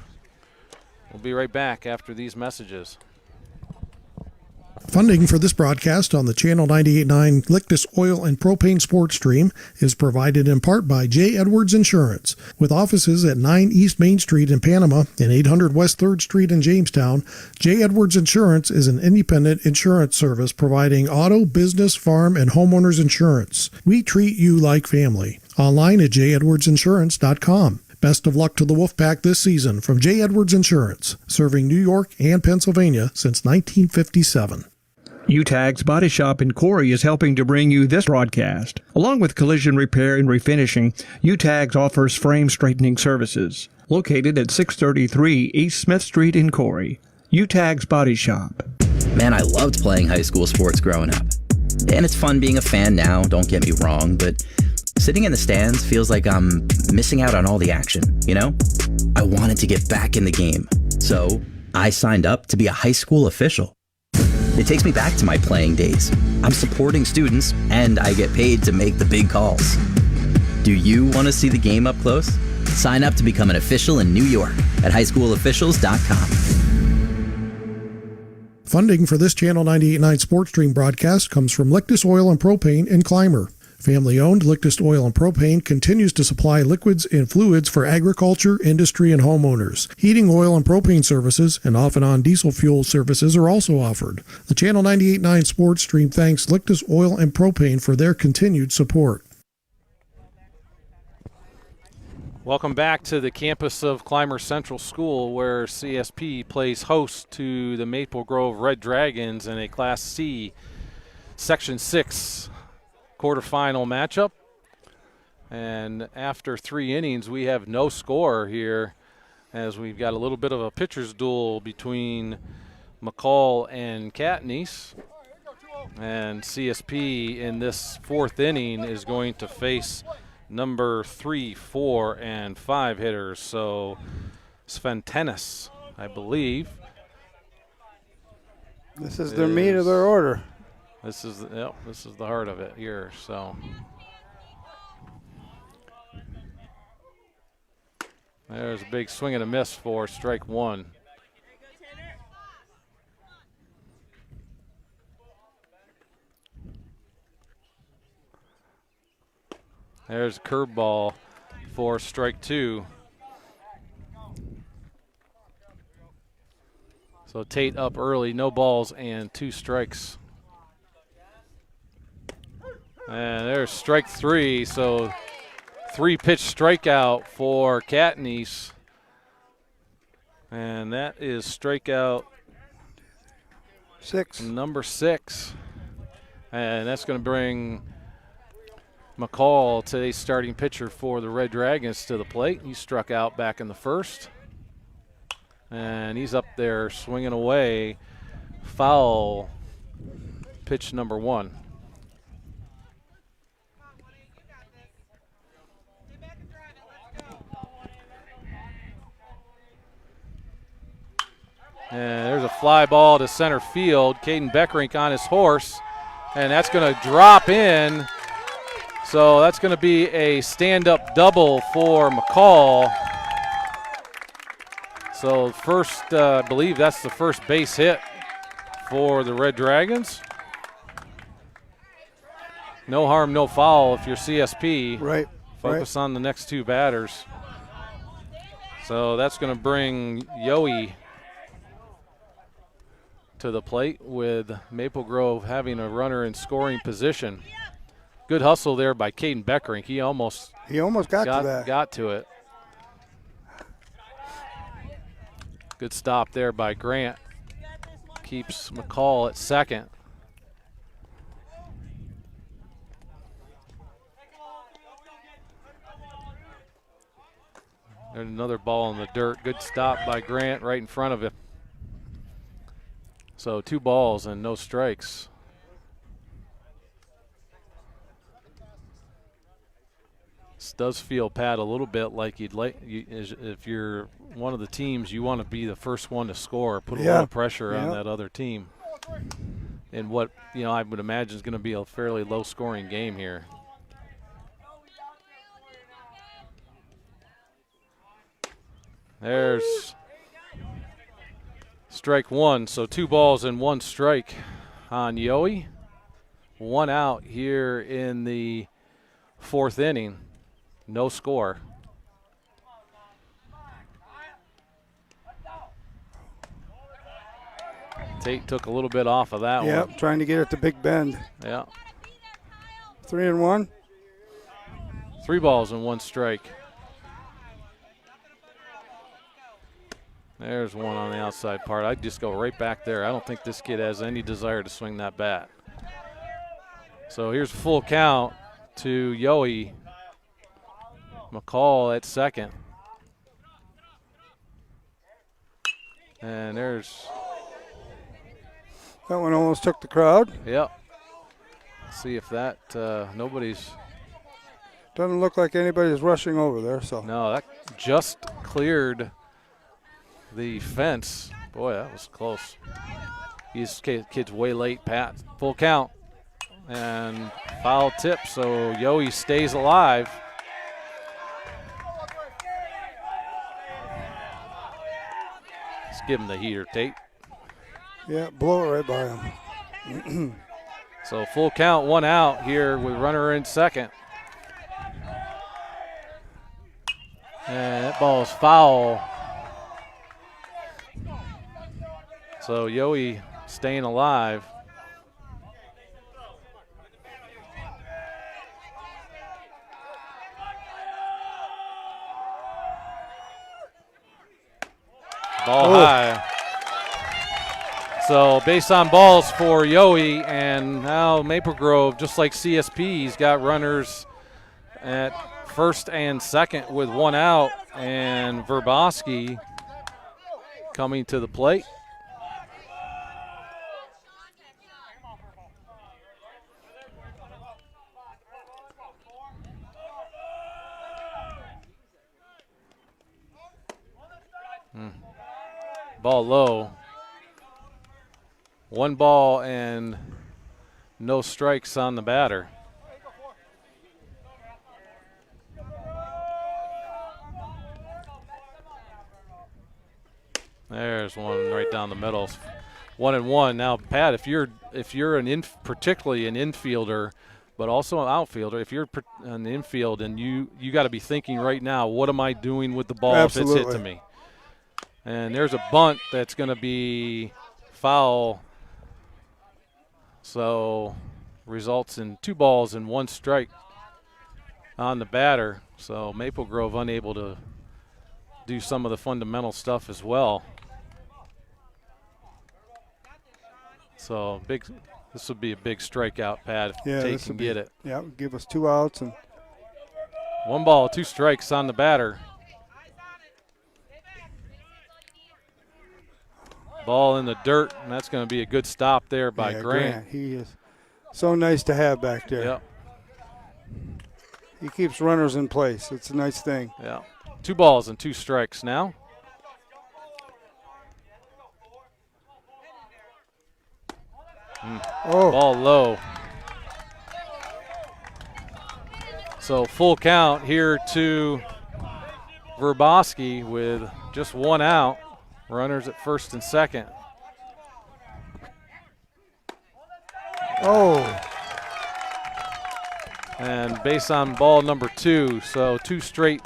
We'll be right back after these messages. Funding for this broadcast on the Channel 98.9 Lictus Oil and Propane Sports Stream is provided in part by J. Edwards Insurance. With offices at 9 East Main Street in Panama and 800 West 3rd Street in Jamestown, J. Edwards Insurance is an independent insurance service providing auto, business, farm, and homeowners insurance. We treat you like family. Online at jedwardsinsurance.com. Best of luck to the Wolfpack this season from J. Edwards Insurance, serving New York and Pennsylvania since 1957. Utegg's Body Shop in Corry is helping to bring you this broadcast. Along with collision repair and refinishing, Utegg offers frame straightening services. Located at 633 East Smith Street in Corry. Utegg's Body Shop. Man, I loved playing high school sports growing up. And it's fun being a fan now, don't get me wrong, but sitting in the stands feels like I'm missing out on all the action, you know? I wanted to get back in the game. So I signed up to be a high school official. It takes me back to my playing days. I'm supporting students, and I get paid to make the big calls. Do you want to see the game up close? Sign up to become an official in New York at highschoolofficials.com. Funding for this Channel 98.9 Sports Stream broadcast comes from Lictus Oil and Propane in Clymer. Family-owned Lictus Oil and Propane continues to supply liquids and fluids for agriculture, industry, and homeowners. Heating oil and propane services and off-and-on diesel fuel services are also offered. The Channel 98.9 Sports Stream thanks Lictus Oil and Propane for their continued support. Welcome back to the campus of Clymer Central School, where CSP plays host to the Maple Grove Red Dragons in a Class C Section 6 quarterfinal matchup. And after 3 innings, we have no score here, as we've got a little bit of a pitcher's duel between McCall and Catanese. And CSP in this 4th inning is going to face number 3, 4, and 5 hitters. So Sven Tennis, I believe. This is their meat of their order. This is the heart of it here. So there's a big swing and a miss for strike 1. There's a curveball for strike 2. So Tate up early, no balls and 2 strikes. And there's strike 3, so 3-pitch strikeout for Catanese. And that is strikeout 6. Number 6. And that's going to bring McCall, today's starting pitcher for the Red Dragons, to the plate. He struck out back in the 1st. And he's up there swinging away. Foul, pitch number 1. And there's a fly ball to center field. Caden Beckrink on his horse. And that's going to drop in. So that's going to be a stand-up double for McCall. So first, I believe that's the first base hit for the Red Dragons. No harm, no foul if you're CSP. Right. Focus on the next 2 batters. So that's going to bring Yohe to the plate, with Maple Grove having a runner in scoring position. Good hustle there by Caden Beckrink. He almost got to that. Got to it. Good stop there by Grant. Keeps McCall at second. There's another ball in the dirt. Good stop by Grant right in front of him. So 2 balls and no strikes. This does feel, Pat, a little bit like if you're one of the teams, you want to be the first one to score, put a lot of pressure on that other team. And what I would imagine is going to be a fairly low-scoring game here. There's strike 1, so 2 balls and 1 strike on Yohe. 1 out here in the 4th inning. No score. Tate took a little bit off of that one. Yep, trying to get it to Big Bend. Yeah. 3-1. 3 balls and 1 strike. There's one on the outside part. I'd just go right back there. I don't think this kid has any desire to swing that bat. So here's a full count to Yohe. McCall at second. And there's... That one almost took the crowd. Yep. See if that, nobody's... Doesn't look like anybody's rushing over there, so. No, that just cleared the fence. Boy, that was close. These kid's way late, Pat. Full count. And foul tip, so Yohe stays alive. Let's give him the heater, Tate. Yeah, blow it right by him. So full count, 1 out here with runner in second. And that ball is foul. So Yohe staying alive. Ball high. So base on balls for Yowie, and now Maple Grove, just like CSP's got runners at first and second with one out, and Verboski coming to the plate. Ball low. 1 ball and no strikes on the batter. There's one right down the middle. 1-1. Now, Pat, if you're particularly an infielder, but also an outfielder, if you're an infield and you got to be thinking right now, what am I doing with the ball if it's hit to me? And there's a bunt that's going to be foul. So results in 2 balls and 1 strike on the batter. So Maple Grove unable to do some of the fundamental stuff as well. So this would be a big strikeout, Pat, if Tate can get it. Yeah, give us 2 outs and 1 ball, 2 strikes on the batter. Ball in the dirt, and that's going to be a good stop there by Grant. He is so nice to have back there. Yep. He keeps runners in place. It's a nice thing. Yeah. 2 balls and 2 strikes now. Ball low. So full count here to Verboski with just 1 out. Runners at first and second. Oh. And base on ball number 2. So 2 straight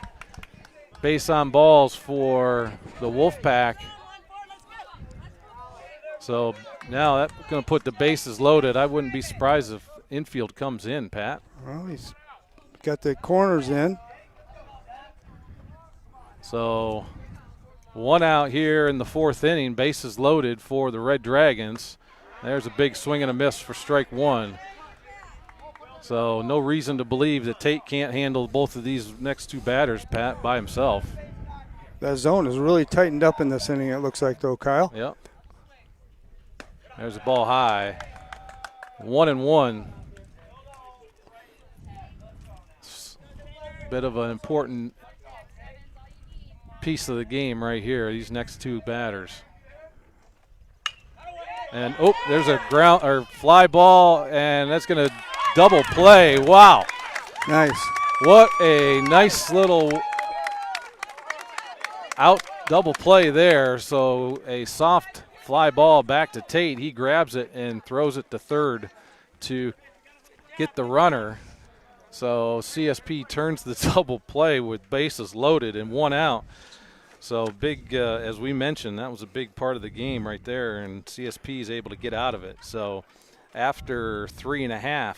base on balls for the Wolfpack. So now that's going to put the bases loaded. I wouldn't be surprised if infield comes in, Pat. Well, he's got the corners in. So 1 out here in the 4th inning, bases loaded for the Red Dragons. There's a big swing and a miss for strike 1. So no reason to believe that Tate can't handle both of these next 2 batters, Pat, by himself. That zone is really tightened up in this inning, it looks like, though, Kyle. Yep. There's a ball high. 1-1. Bit of an important piece of the game right here, these next 2 batters. And there's a ground or fly ball, and that's going to double play. Wow. Nice. What a nice little out double play there. So a soft fly ball back to Tate. He grabs it and throws it to third to get the runner. So CSP turns the double play with bases loaded and 1 out. So big, as we mentioned, that was a big part of the game right there, and CSP is able to get out of it. So after 3.5,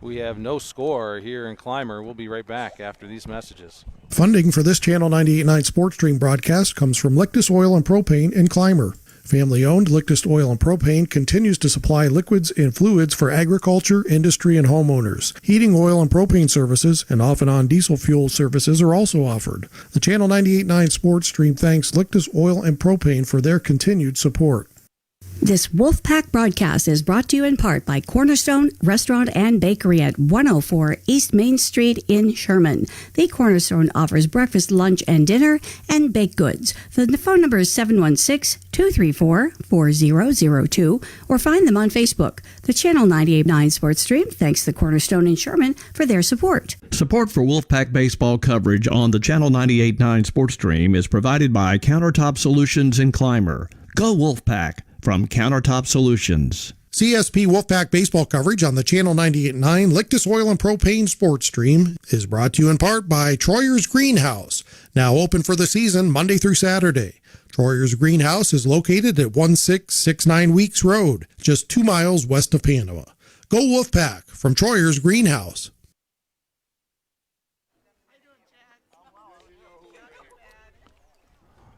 we have no score here in Clymer. We'll be right back after these messages. Funding for this Channel 98.9 Sports Stream broadcast comes from Lictus Oil and Propane in Clymer. Family-owned Lictus Oil and Propane continues to supply liquids and fluids for agriculture, industry, and homeowners. Heating oil and propane services and off-and-on diesel fuel services are also offered. The Channel 98.9 Sports Stream thanks Lictus Oil and Propane for their continued support. This Wolfpack broadcast is brought to you in part by Cornerstone Restaurant and Bakery at 104 East Main Street in Sherman. The Cornerstone offers breakfast, lunch, and dinner, and baked goods. The phone number is 716-234-4002, or find them on Facebook. The Channel 98.9 Sports Stream thanks the Cornerstone in Sherman for their support. Support for Wolfpack baseball coverage on the Channel 98.9 Sports Stream is provided by Countertop Solutions in Clymer. Go Wolfpack! From Countertop Solutions. CSP Wolfpack baseball coverage on the Channel 98.9 Lictus Oil and Propane Sports Stream is brought to you in part by Troyer's Greenhouse, now open for the season Monday through Saturday. Troyer's Greenhouse is located at 1669 Weeks Road, just 2 miles west of Panama. Go Wolfpack from Troyer's Greenhouse.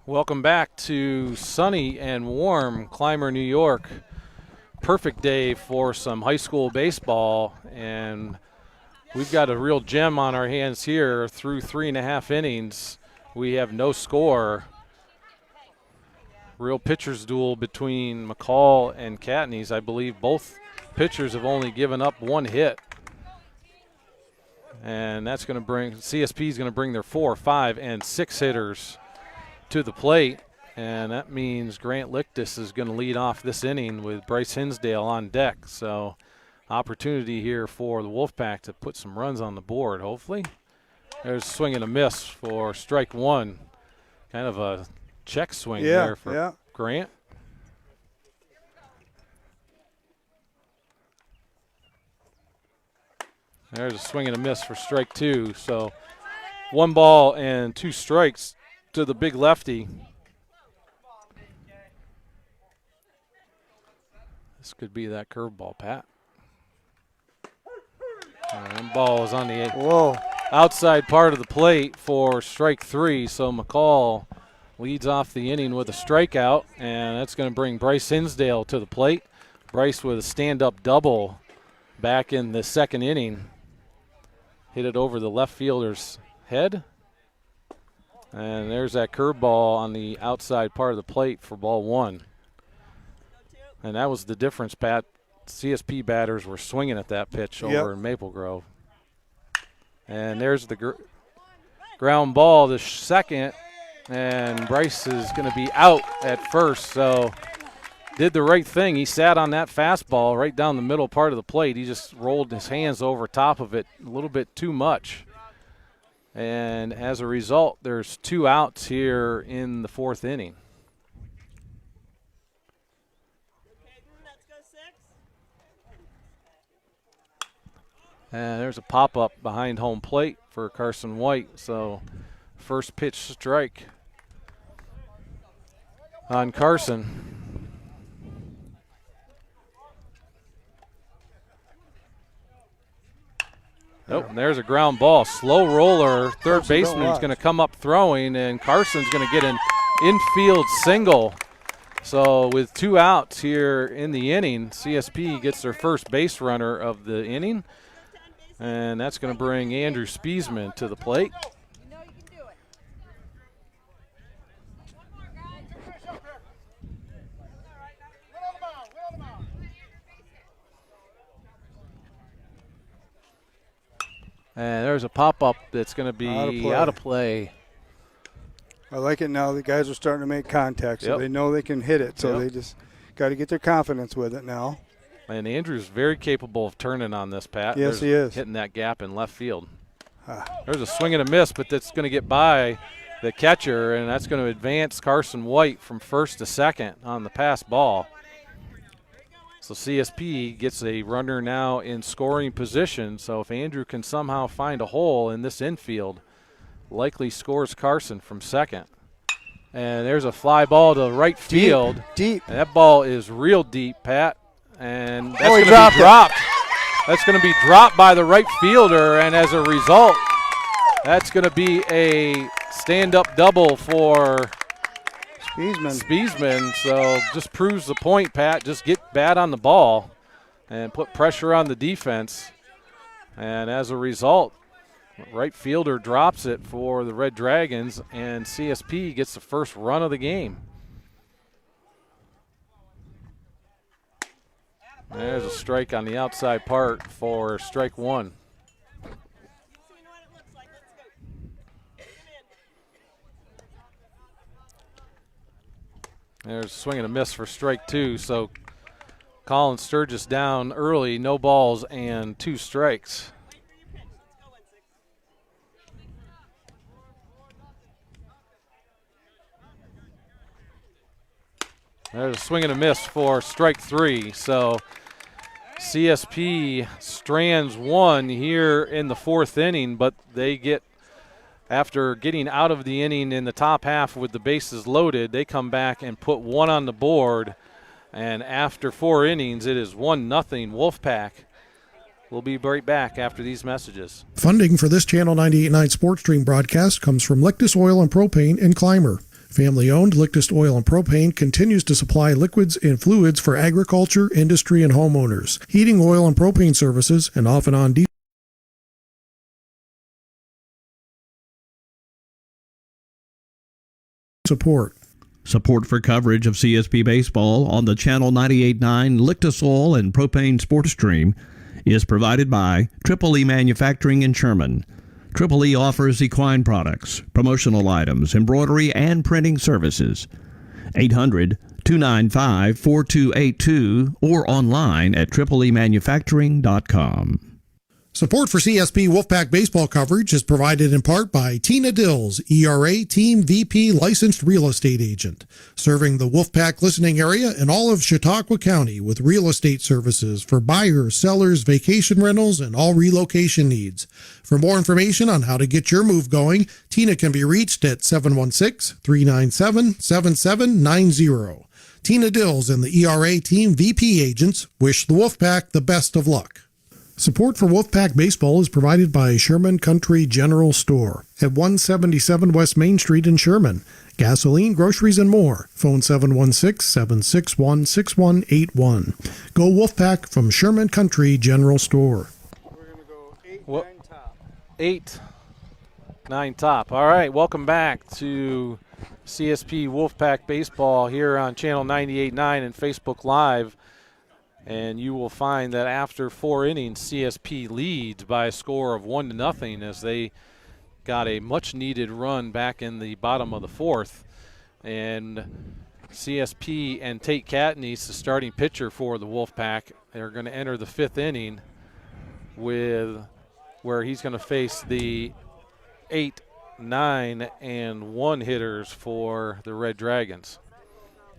Welcome back to sunny and warm Clymer, New York. Perfect day for some high school baseball, and we've got a real gem on our hands here. Through 3.5 innings, we have no score. Real pitcher's duel between McCall and Catanese. I believe both pitchers have only given up one hit. And that's going to bring, CSP is going to bring their 4, 5, and 6 hitters to the plate. And that means Grant Lictus is going to lead off this inning with Bryce Hinsdale on deck. So opportunity here for the Wolfpack to put some runs on the board, hopefully. There's a swing and a miss for strike one. Kind of a check swing there for Grant. There's a swing and a miss for strike two. So 1 ball and 2 strikes to the big lefty. This could be that curveball, Pat. And ball is on the outside part of the plate for strike 3. So McCall leads off the inning with a strikeout, and that's going to bring Bryce Hinsdale to the plate. Bryce with a stand-up double back in the 2nd inning. Hit it over the left fielder's head. And there's that curveball on the outside part of the plate for ball 1. And that was the difference, Pat. CSP batters were swinging at that pitch over in Maple Grove. And there's the ground ball, the second. And Bryce is going to be out at first. So did the right thing. He sat on that fastball right down the middle part of the plate. He just rolled his hands over top of it a little bit too much. And as a result, there's 2 outs here in the 4th inning. And there's a pop-up behind home plate for Carson White. So first pitch strike on Carson. Nope, and there's a ground ball. Slow roller. Third baseman's going to come up throwing, and Carson's going to get an infield single. So with 2 outs here in the inning, CSP gets their first base runner of the inning. And that's going to bring Andrew Spiesman to the plate. And there's a pop-up that's going to be out of play. I like it now. The guys are starting to make contact, so they know they can hit it. So they just got to get their confidence with it now. And Andrew's very capable of turning on this, Pat. Yes, he is. Hitting that gap in left field. There's a swing and a miss, but that's going to get by the catcher, and that's going to advance Carson White from first to second on the pass ball. So CSP gets a runner now in scoring position. So if Andrew can somehow find a hole in this infield, likely scores Carson from second. And there's a fly ball to right field. Deep. And that ball is real deep, Pat. And that's going to be dropped. That's going to be dropped by the right fielder, and as a result, that's going to be a stand-up double for Spiesman. So just proves the point, Pat. Just get bad on the ball and put pressure on the defense. And as a result, right fielder drops it for the Red Dragons, and CSP gets the first run of the game. There's a strike on the outside part for strike 1. There's a swing and a miss for strike 2. So Colin Sturgis down early, no balls and 2 strikes. There's a swing and a miss for strike 3. So CSP strands 1 here in the 4th inning, but they get, after getting out of the inning in the top half with the bases loaded, they come back and put 1 on the board. And after 4 innings, it is 1-0 Wolfpack. We'll be right back after these messages. Funding for this Channel 98.9 Sports Stream broadcast comes from Lictus Oil and Propane in Clymer. Family-owned Lictus Oil and Propane continues to supply liquids and fluids for agriculture, industry, and homeowners, heating, oil, and propane services, and off and on diesel support. Support for coverage of CSP Baseball on the Channel 98.9 Lictus Oil and Propane Sports Stream is provided by Triple E Manufacturing in Sherman. Triple E offers equine products, promotional items, embroidery, and printing services. 800-295-4282 or online at tripleemanufacturing.com. Support for CSP Wolfpack baseball coverage is provided in part by Tina Dills, ERA Team VP licensed real estate agent, serving the Wolfpack listening area in all of Chautauqua County with real estate services for buyers, sellers, vacation rentals, and all relocation needs. For more information on how to get your move going, Tina can be reached at 716-397-7790. Tina Dills and the ERA Team VP agents wish the Wolfpack the best of luck. Support for Wolfpack Baseball is provided by Sherman Country General Store at 177 West Main Street in Sherman. Gasoline, groceries, and more. Phone 716-761-6181. Go Wolfpack from Sherman Country General Store. We're going to go 8, 9 top. 8, 9 top. All right, welcome back to CSP Wolfpack Baseball here on Channel 98.9 and Facebook Live. And you will find that after 4 innings, CSP leads by a score of 1-0 as they got a much-needed run back in the bottom of the 4th. And CSP and Tate Catanese, the starting pitcher for the Wolfpack, they're going to enter the 5th inning with where he's going to face the 8, 9, and 1 hitters for the Red Dragons.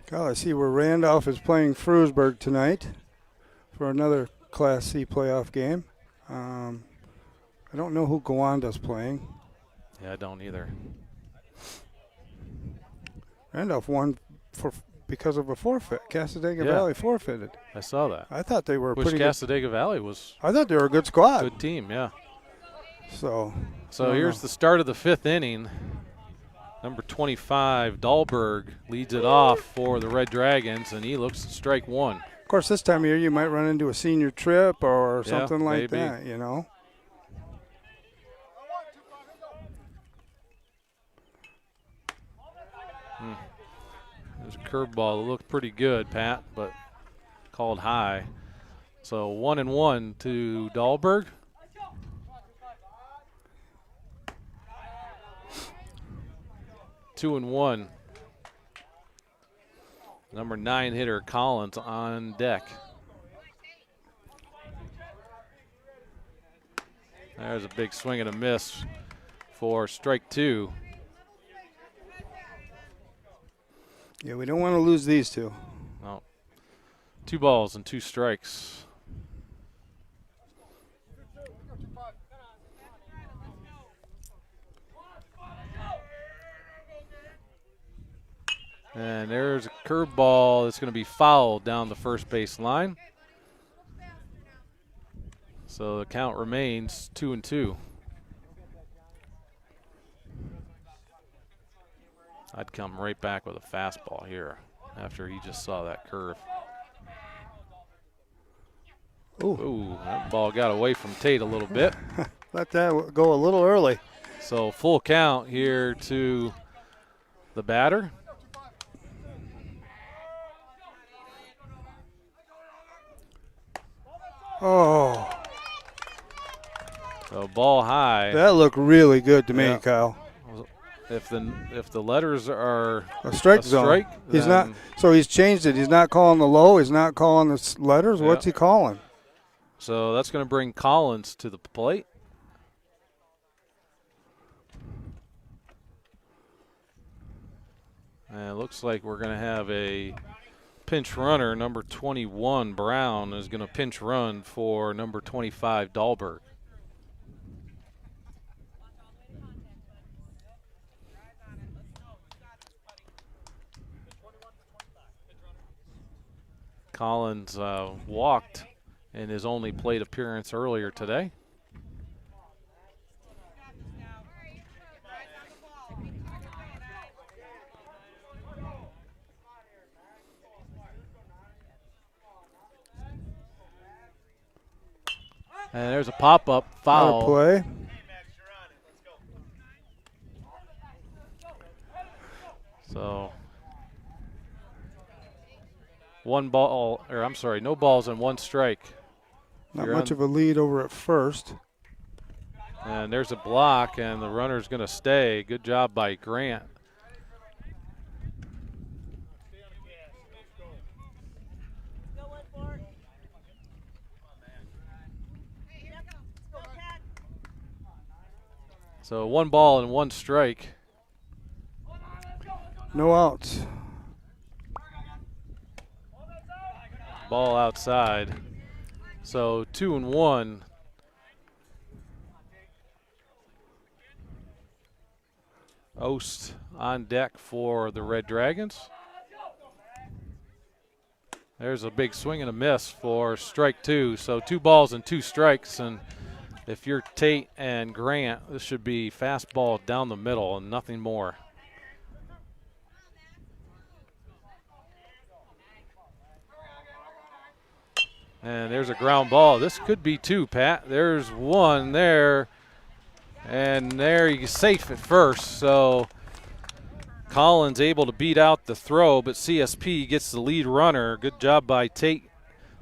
God, I see where Randolph is playing Frewsburg tonight for another Class C playoff game. I don't know who Gowanda's playing. Yeah, I don't either. Randolph won because of a forfeit. Casadega Valley forfeited. I saw that. I thought they were Which pretty Casadega Valley was. I thought they were a good squad. Good team, yeah. So here's the start of the 5th inning. Number 25, Dahlberg, leads it off for the Red Dragons, and he looks to strike 1. Of course, this time of year you might run into a senior trip or something like maybe. that, you know. There's a curveball that looked pretty good, Pat, but called high. So 1-1 to Dahlberg. Two and 1. Number 9 hitter Collins on deck. There's a big swing and a miss for strike 2. Yeah, we don't want to lose these two. No. 2 balls and 2 strikes. And there's a curveball that's going to be fouled down the first base line. So the count remains 2-2. I'd come right back with a fastball here after he just saw that curve. Ooh, that ball got away from Tate a little bit. Let that go a little early. So full count here to the batter. Oh. So ball high. That looked really good to me, Yeah. Kyle. If the letters are A strike zone. He's not. So he's changed it. He's not calling the low. He's not calling the letters. Yeah. What's he calling? So that's going to bring Collins to the plate. And it looks like we're going to have a pinch runner. Number 21, Brown, is going to pinch run for number 25, Dahlberg. Collins walked in his only plate appearance earlier today. And there's a pop-up foul. Out of play. So no balls and 1 strike. Not much of a lead over at first. And there's a block, and the runner's going to stay. Good job by Grant. So 1 ball and 1 strike. No outs. Ball outside. So 2-1. Ost on deck for the Red Dragons. There's a big swing and a miss for strike 2. So 2 balls and 2 strikes. And if you're Tate and Grant, this should be fastball down the middle and nothing more. And there's a ground ball. This could be 2, Pat. There's 1 there. And there he's safe at first. So Collins able to beat out the throw, but CSP gets the lead runner. Good job by Tate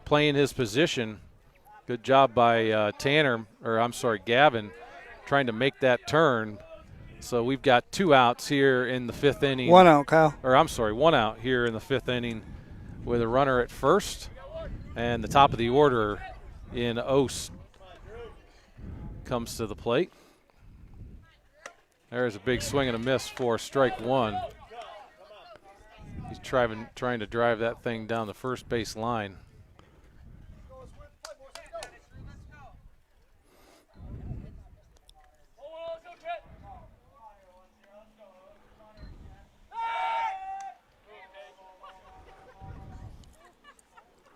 playing his position. Good job by Gavin, trying to make that turn. So we've got 2 outs here in the 5th inning. 1 out, Kyle. 1 out here in the 5th inning with a runner at first. And the top of the order in Ost comes to the plate. There's a big swing and a miss for strike 1. He's trying to drive that thing down the first base line.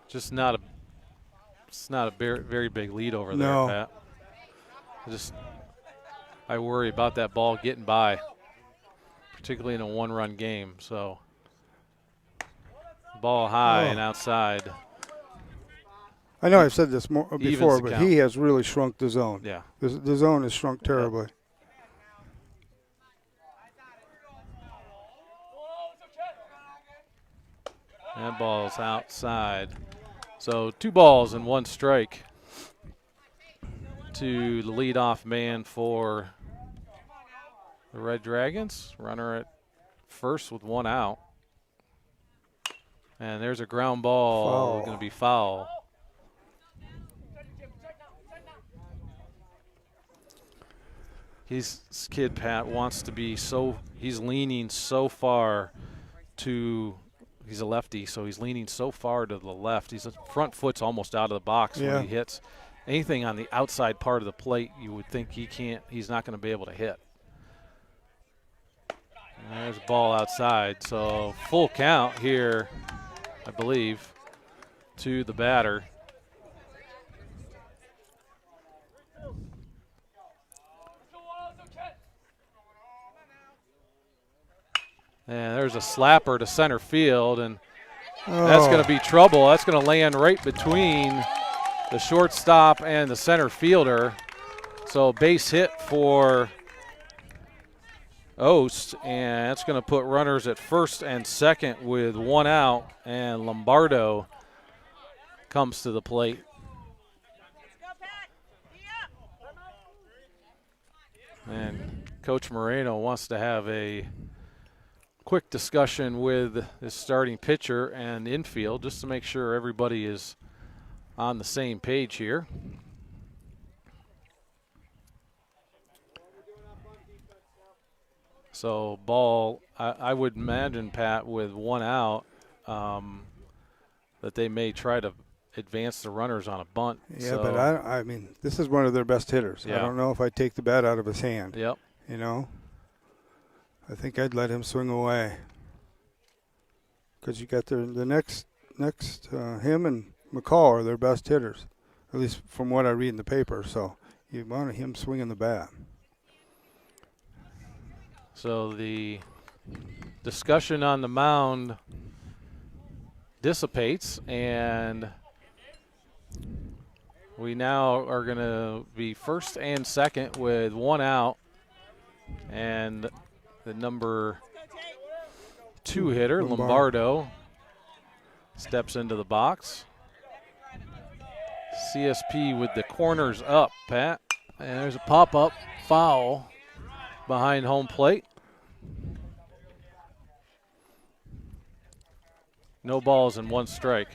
Just not a very big lead over there, Pat. I worry about that ball getting by, particularly in a 1-run game. So ball high and outside. I know I've said this before, but count. he has really shrunk the zone. Yeah. The zone has shrunk terribly. And ball's outside. So 2 balls and 1 strike to the leadoff man for the Red Dragons. Runner at first with 1 out. And there's a ground ball going to be foul. This kid, Pat, wants to be he's leaning so far to – he's a lefty, so he's leaning so far to the left. His front foot's almost out of the box when he hits. Anything on the outside part of the plate, you would think he's not going to be able to hit. And there's a ball outside. So full count here, I believe, to the batter. And there's a slapper to center field, and that's going to be trouble. That's going to land right between the shortstop and the center fielder. So base hit for Ost, and that's going to put runners at first and second with 1 out, and Lombardo comes to the plate. And Coach Moreno wants to have a quick discussion with his starting pitcher and infield just to make sure everybody is on the same page here. So ball, I would imagine, Pat, with 1 out, that they may try to advance the runners on a bunt. Yeah, but I mean, this is one of their best hitters. Yeah. I don't know if I'd take the bat out of his hand. Yep. You know? I think I'd let him swing away. Because you got the next him and McCall are their best hitters, at least from what I read in the paper. So you want him swinging the bat. So the discussion on the mound dissipates, and We now are going to be first and second with 1 out. And the number 2 hitter, Lombardo, steps into the box. CSP with the corners up, Pat. And there's a pop-up foul behind home plate. No balls and 1 strike.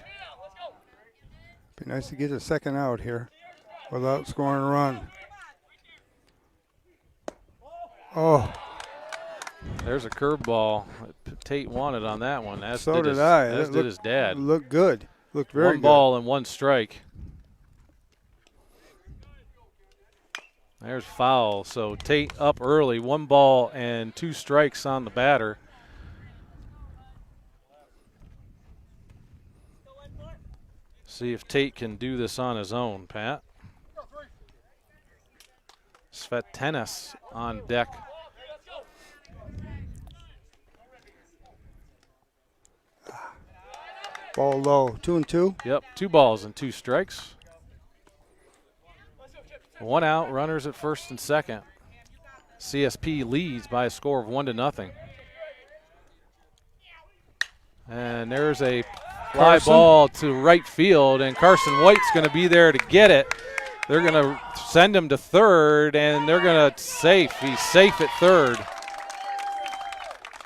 Be nice to get a second out here without scoring a run. Oh. There's a curveball. Tate wanted on that one. So did I. As did his dad. Looked good. Looked very good. 1 ball and 1 strike. There's foul. So Tate up early. 1 ball and 2 strikes on the batter. See if Tate can do this on his own, Pat. Catanese on deck. Ball low. 2-2. Yep, 2 balls and 2 strikes. 1 out, runners at first and second. CSP leads by a score of 1-0. And there's a fly ball to right field, and Carson White's going to be there to get it. They're going to send him to third, and they're going to safe. He's safe at third.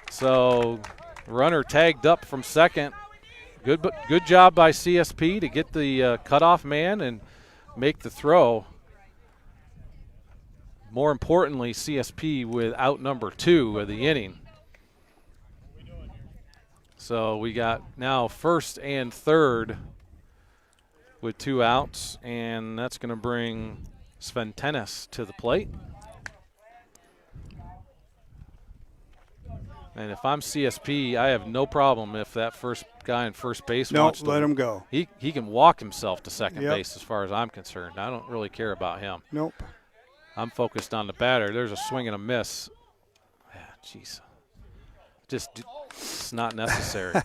So runner tagged up from second. Good job by CSP to get the cutoff man and make the throw. More importantly, CSP with out number 2 of the inning. So we got now first and third with 2 outs, and that's going to bring Catanese to the plate. And if I'm CSP, I have no problem if that first guy in first base wants to. Let him go. He can walk himself to second base as far as I'm concerned. I don't really care about him. Nope. I'm focused on the batter. There's a swing and a miss. Jeez. It's not necessary.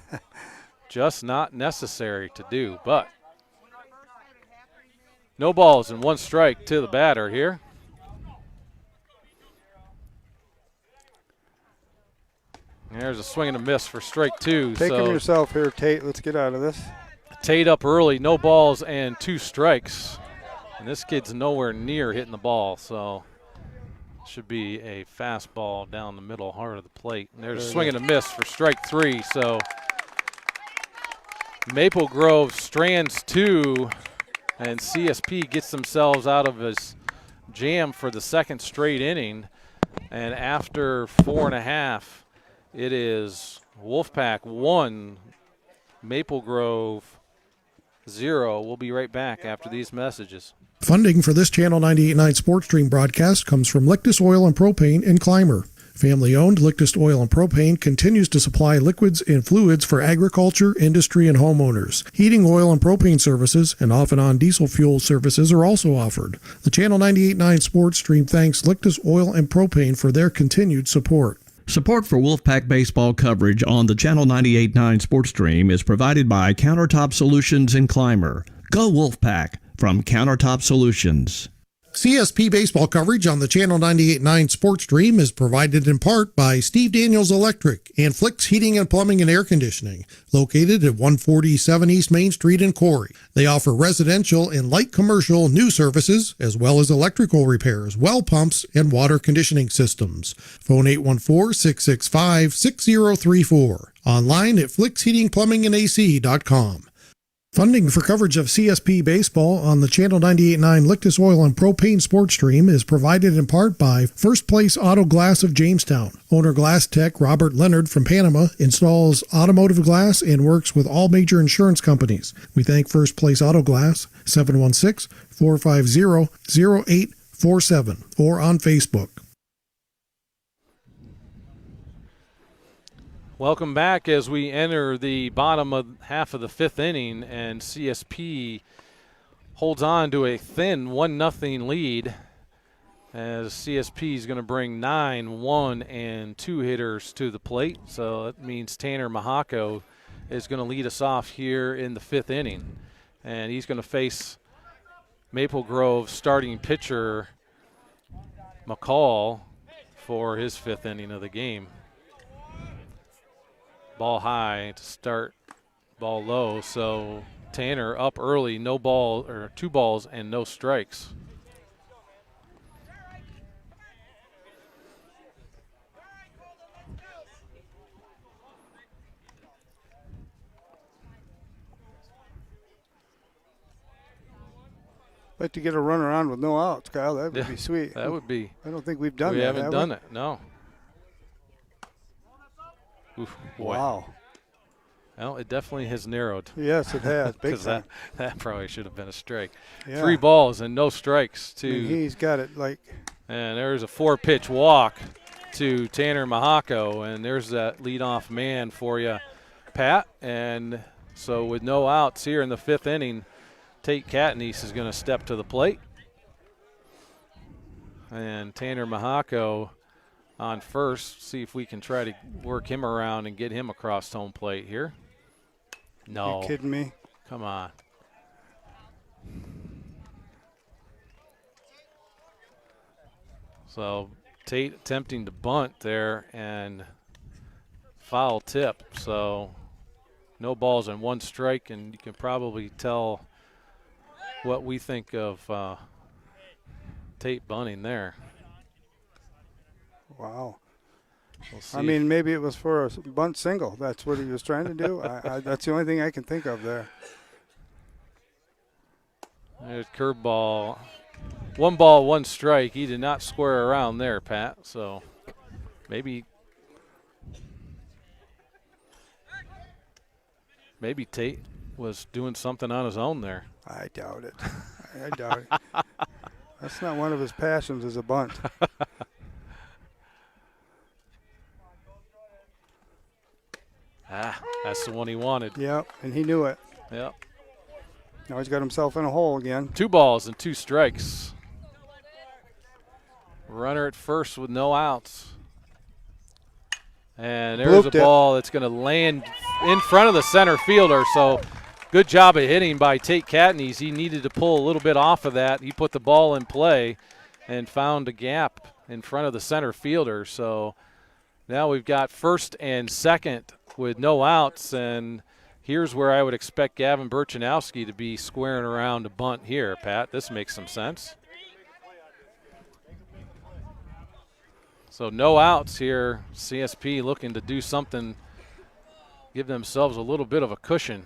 Just not necessary to do. But no balls and 1 strike to the batter here. There's a swing and a miss for strike 2. Take him yourself here, Tate. Let's get out of this. Tate up early, no balls and 2 strikes. And this kid's nowhere near hitting the ball, so should be a fastball down the middle heart of the plate. And there's a swing and a miss for strike 3. So Maple Grove strands 2, and CSP gets themselves out of his jam for the second straight inning. And after 4.5, it is Wolfpack 1, Maple Grove 0. We'll be right back after these messages. Funding for this Channel 98.9 Sports Stream broadcast comes from Lictus Oil and Propane in Clymer. Family-owned Lictus Oil and Propane continues to supply liquids and fluids for agriculture, industry, and homeowners. Heating oil and propane services and off-and-on diesel fuel services are also offered. The Channel 98.9 Sports Stream thanks Lictus Oil and Propane for their continued support. Support for Wolfpack baseball coverage on the Channel 98.9 Sports Stream is provided by Countertop Solutions in Clymer. Go Wolfpack from Countertop Solutions. CSP baseball coverage on the Channel 98.9 Sports Stream is provided in part by Steve Daniels Electric and Flicks Heating and Plumbing and Air Conditioning, located at 147 East Main Street in Corry. They offer residential and light commercial new services, as well as electrical repairs, well pumps, and water conditioning systems. Phone 814-665-6034. Online at flicksheatingplumbingandac.com. Funding for coverage of CSP baseball on the Channel 98.9 Lictus Oil and Propane Sports Stream is provided in part by First Place Auto Glass of Jamestown. Owner Glass Tech Robert Leonard from Panama installs automotive glass and works with all major insurance companies. We thank First Place Auto Glass, 716-450-0847, or on Facebook. Welcome back as we enter the bottom of half of the 5th inning, and CSP holds on to a thin 1-0 lead as CSP is going to bring 9, 1, and 2 hitters to the plate. So that means Tanner Mahako is going to lead us off here in the 5th inning. And he's going to face Maple Grove starting pitcher McCall for his 5th inning of the game. Ball high to start, ball low. So Tanner up early, 2 balls and no strikes. Like to get a runner on with no outs, Kyle. That would be sweet. That would be. I don't think we've done that. We haven't done it, no. Oof, boy. Wow. Well, it definitely has narrowed. Yes, it has. Big time. That probably should have been a strike. Yeah. 3 balls and no strikes to. I mean, he's got it like. And there's a 4-pitch walk to Tanner Mahako, and there's that leadoff man for you, Pat. And so with no outs here in the 5th inning, Tate Catanese is going to step to the plate. And Tanner Mahako on first. See if we can try to work him around and get him across home plate here. No. You kidding me? Come on. So Tate attempting to bunt there and foul tip. So no balls and 1 strike, and you can probably tell what we think of Tate bunting there. Wow. We'll see. I mean, maybe it was for a bunt single. That's what he was trying to do. That's the only thing I can think of there. There's curveball. 1 ball, 1 strike. He did not square around there, Pat. So maybe Tate was doing something on his own there. I doubt it. I doubt it. That's not one of his passions, is a bunt. That's the one he wanted. Yep, and he knew it. Yep. Now he's got himself in a hole again. 2 balls and 2 strikes. Runner at first with no outs. And there's a ball that's going to land in front of the center fielder. So good job of hitting by Tate Catanese. He needed to pull a little bit off of that. He put the ball in play and found a gap in front of the center fielder. So now we've got first and second with no outs, and here's where I would expect Gavin Burchanowski to be squaring around to bunt here, Pat. This makes some sense. So no outs here. CSP looking to do something, give themselves a little bit of a cushion.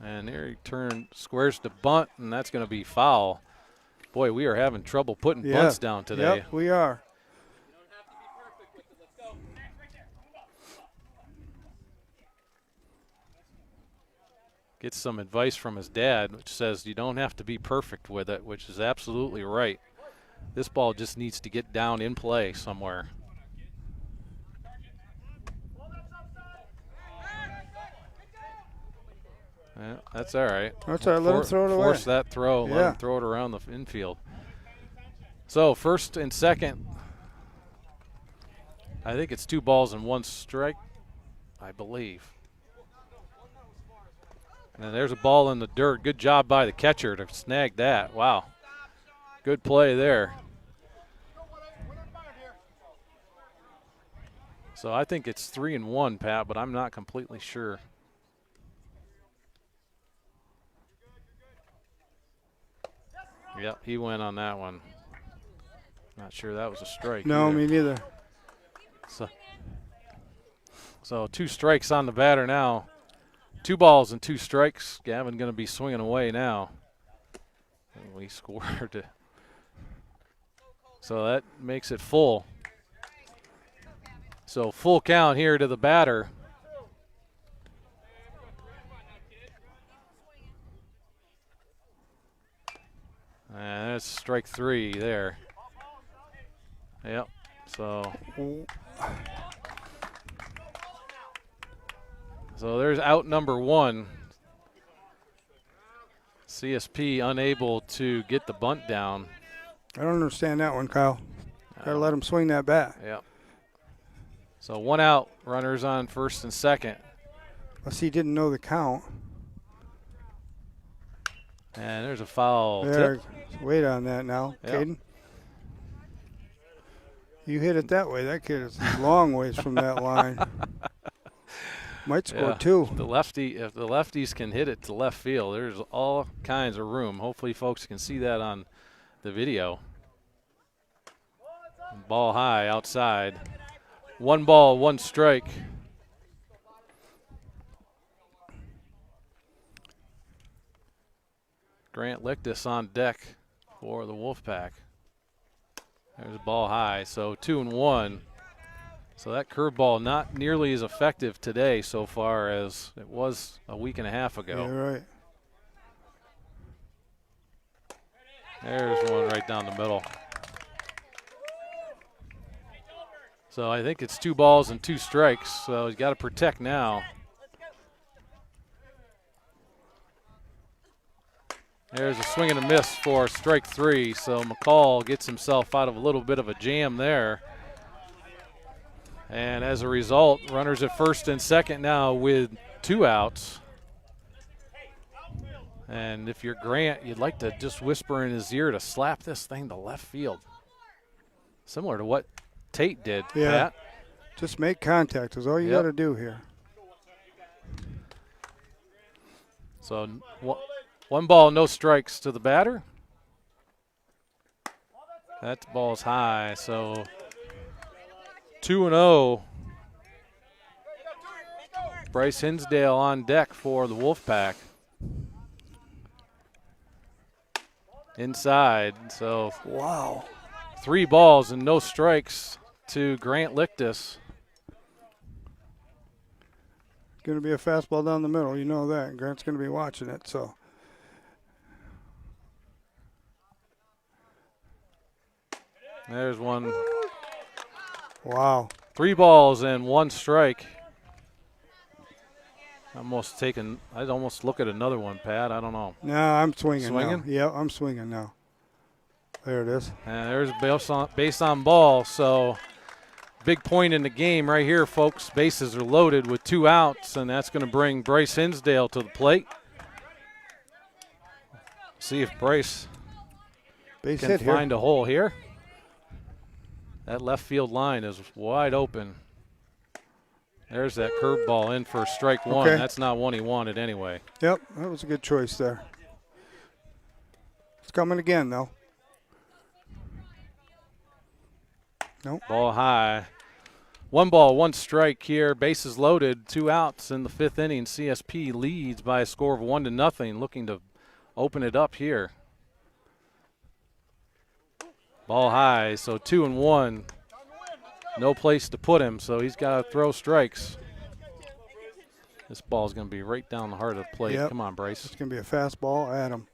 And there he squares to bunt, and that's going to be foul. Boy, we are having trouble putting bunts down today. Yep, we are. Gets some advice from his dad, which says you don't have to be perfect with it, which is absolutely right. This ball just needs to get down in play somewhere. Yeah, that's all right. That's all right. Let him throw it away. Force that throw. Let him throw it around the infield. So first and second, I think it's 2 balls and 1 strike, I believe. And there's a ball in the dirt. Good job by the catcher to snag that. Wow. Good play there. So I think it's 3-1, Pat, but I'm not completely sure. Yep, he went on that one. Not sure that was a strike. No, either. me neither. So 2 strikes on the batter now. 2 balls and 2 strikes. Gavin going to be swinging away now. And we scored it. So that makes it full. So full count here to the batter. And that's strike 3 there. Yep. So there's out number 1. CSP unable to get the bunt down. I don't understand that one, Kyle. Got to let him swing that bat. Yep. So 1 out, runners on first and second. Unless he didn't know the count. And there's a foul There, tip. wait on that now, Yep. Caden. You hit it that way. That kid is a long ways from that line. Might score Yeah. two. If the lefties can hit it to left field, there's all kinds of room. Hopefully folks can see that on the video. Ball high outside. 1 ball, 1 strike. Grant Lictus on deck for the Wolfpack. There's a ball high, so 2-1. So that curveball not nearly as effective today so far as it was a week and a half ago. Yeah, right. There's one right down the middle. So I think it's 2 balls and 2 strikes, so he's got to protect now. There's a swing and a miss for strike 3, so McCall gets himself out of a little bit of a jam there. And as a result, runners at first and second now with 2 outs. And if you're Grant, you'd like to just whisper in his ear to slap this thing to left field. Similar to what Tate did, Yeah. Pat. Just make contact is all you Yep. got to do here. So 1 ball, no strikes to the batter. That ball's high, so 2-0. Bryce Hinsdale on deck for the Wolfpack. Inside, so Wow. 3 balls and no strikes to Grant Lictus. Going to be a fastball down the middle. You know that. Grant's going to be watching it, so. There's one. Wow. 3 balls and 1 strike. I'd almost look at another one, Pat. I don't know. No, I'm swinging Swinging? now. Yeah, I'm swinging now. There it is. And there's base on ball. So big point in the game right here, folks. Bases are loaded with 2 outs, and that's going to bring Bryce Hinsdale to the plate. See if Bryce Base can hit here. find a hole here. That left field line is wide open. There's that curveball in for strike 1. Okay. That's not one he wanted anyway. Yep, that was a good choice there. It's coming again, though. Nope. Ball high. 1 ball, 1 strike here. Bases loaded, 2 outs in the 5th inning. CSP leads by a score of 1-0, looking to open it up here. Ball high, so 2-1. No place to put him, so he's got to throw strikes. This ball's going to be right down the heart of the plate. Yep. Come on, Bryce. It's going to be a fastball at him.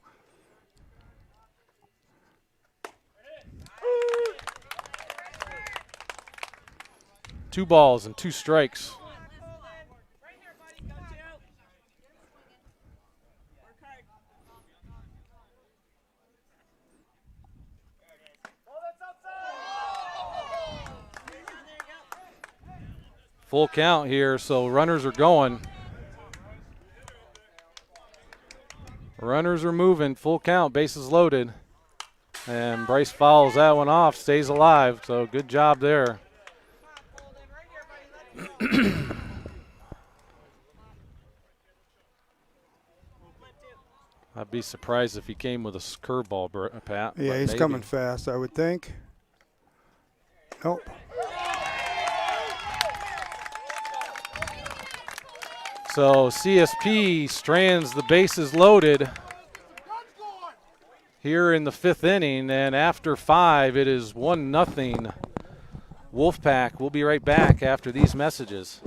Two balls and 2 strikes. Full count here, so runners are going. Runners are moving, full count, bases loaded. And Bryce fouls that one off, stays alive, so good job there. I'd be surprised if he came with a curveball, Pat. Yeah, but he's maybe. coming fast, I would think. Nope. So CSP strands the bases loaded here in the 5th inning, and after 5, it is 1-0 Wolfpack. We'll be right back after these messages.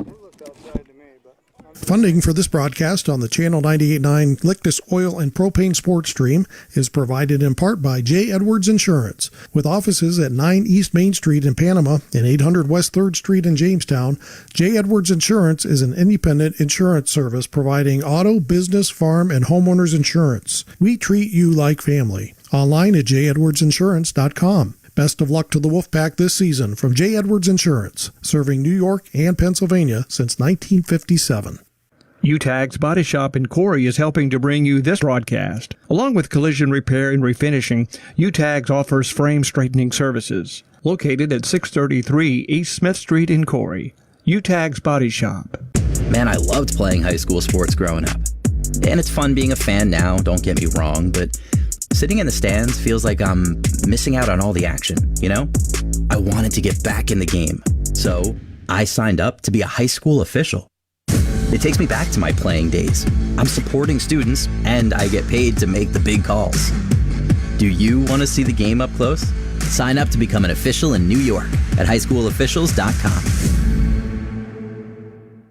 Funding for this broadcast on the Channel 98.9 Lictus Oil and Propane Sports Stream is provided in part by J. Edwards Insurance. With offices at 9 East Main Street in Panama and 800 West 3rd Street in Jamestown, J. Edwards Insurance is an independent insurance service providing auto, business, farm, and homeowners insurance. We treat you like family. Online at jedwardsinsurance.com. Best of luck to the Wolfpack this season from J. Edwards Insurance, serving New York and Pennsylvania since 1957. Utegg's Body Shop in Corry is helping to bring you this broadcast. Along with collision repair and refinishing, Utegg offers frame straightening services. Located at 633 East Smith Street in Corry. Utegg's Body Shop. Man, I loved playing high school sports growing up. And it's fun being a fan now, don't get me wrong, but sitting in the stands feels like I'm missing out on all the action, you know? I wanted to get back in the game, so I signed up to be a high school official. It takes me back to my playing days. I'm supporting students, and I get paid to make the big calls. Do you want to see the game up close? Sign up to become an official in New York at highschoolofficials.com.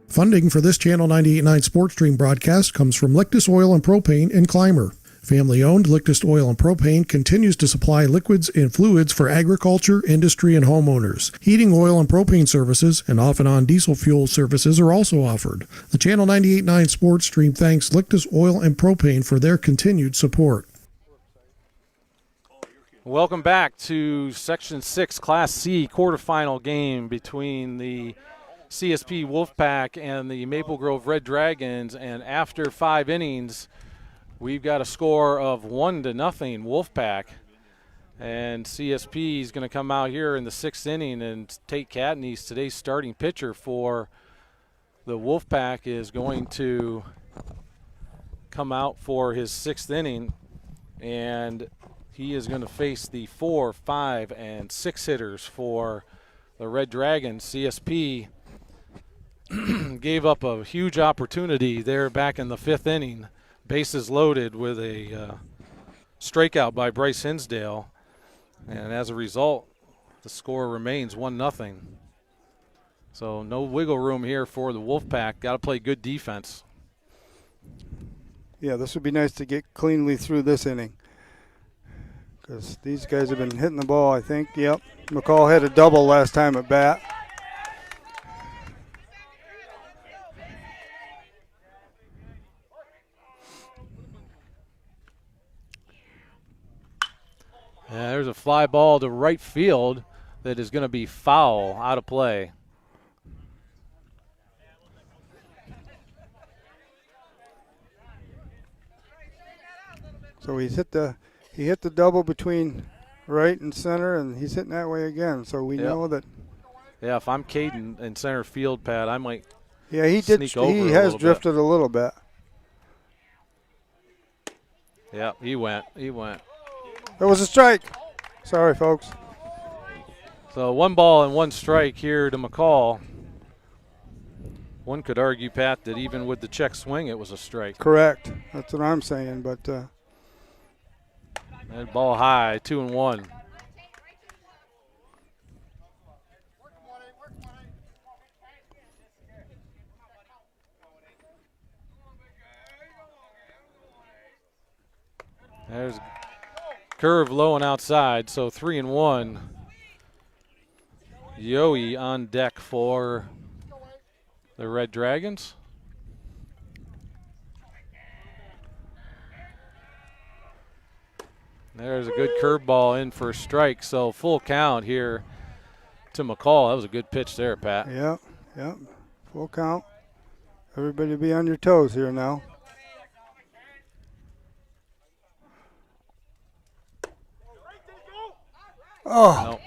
Funding for this Channel 98.9 Sports Stream broadcast comes from Lictus Oil and Propane in Clymer. Family-owned Lictus Oil and Propane continues to supply liquids and fluids for agriculture, industry, and homeowners. Heating oil and propane services and off-and-on diesel fuel services are also offered. The Channel 98.9 Sports Stream thanks Lictus Oil and Propane for their continued support. Welcome back to Section 6 Class C quarterfinal game between the CSP Wolfpack and the Maple Grove Red Dragons, and after 5 innings, we've got a score of 1-0 Wolfpack, and CSP is going to come out here in the 6th inning and take Catanese. Today's starting pitcher for the Wolfpack is going to come out for his 6th inning, and he is going to face the 4, 5, and 6 hitters for the Red Dragons. CSP gave up a huge opportunity there back in the 5th inning. Bases loaded with a strikeout by Bryce Hinsdale. And as a result, the score remains 1-0. So no wiggle room here for the Wolfpack. Got to play good defense. Yeah, this would be nice to get cleanly through this inning, because these guys have been hitting the ball, I think. Yep. McCall had a double last time at bat. There's a fly ball to right field that is going to be foul, out of play. So he hit the double between right and center, and he's hitting that way again. So we know that. Yeah, if I'm Caden in center field, Pat, I might. Yeah, he did. He has drifted a little bit. Yeah, he went. It was a strike. Sorry, folks. So 1 ball and 1 strike here to McCall. One could argue, Pat, that even with the check swing, it was a strike. Correct. That's what I'm saying. But that ball high, 2-1. There's curve low and outside, so 3-1. Yoey on deck for the Red Dragons. There's a good curveball in for a strike, so full count here to McCall. That was a good pitch there, Pat. Yep. Full count. Everybody be on your toes here now. Oh. Nope.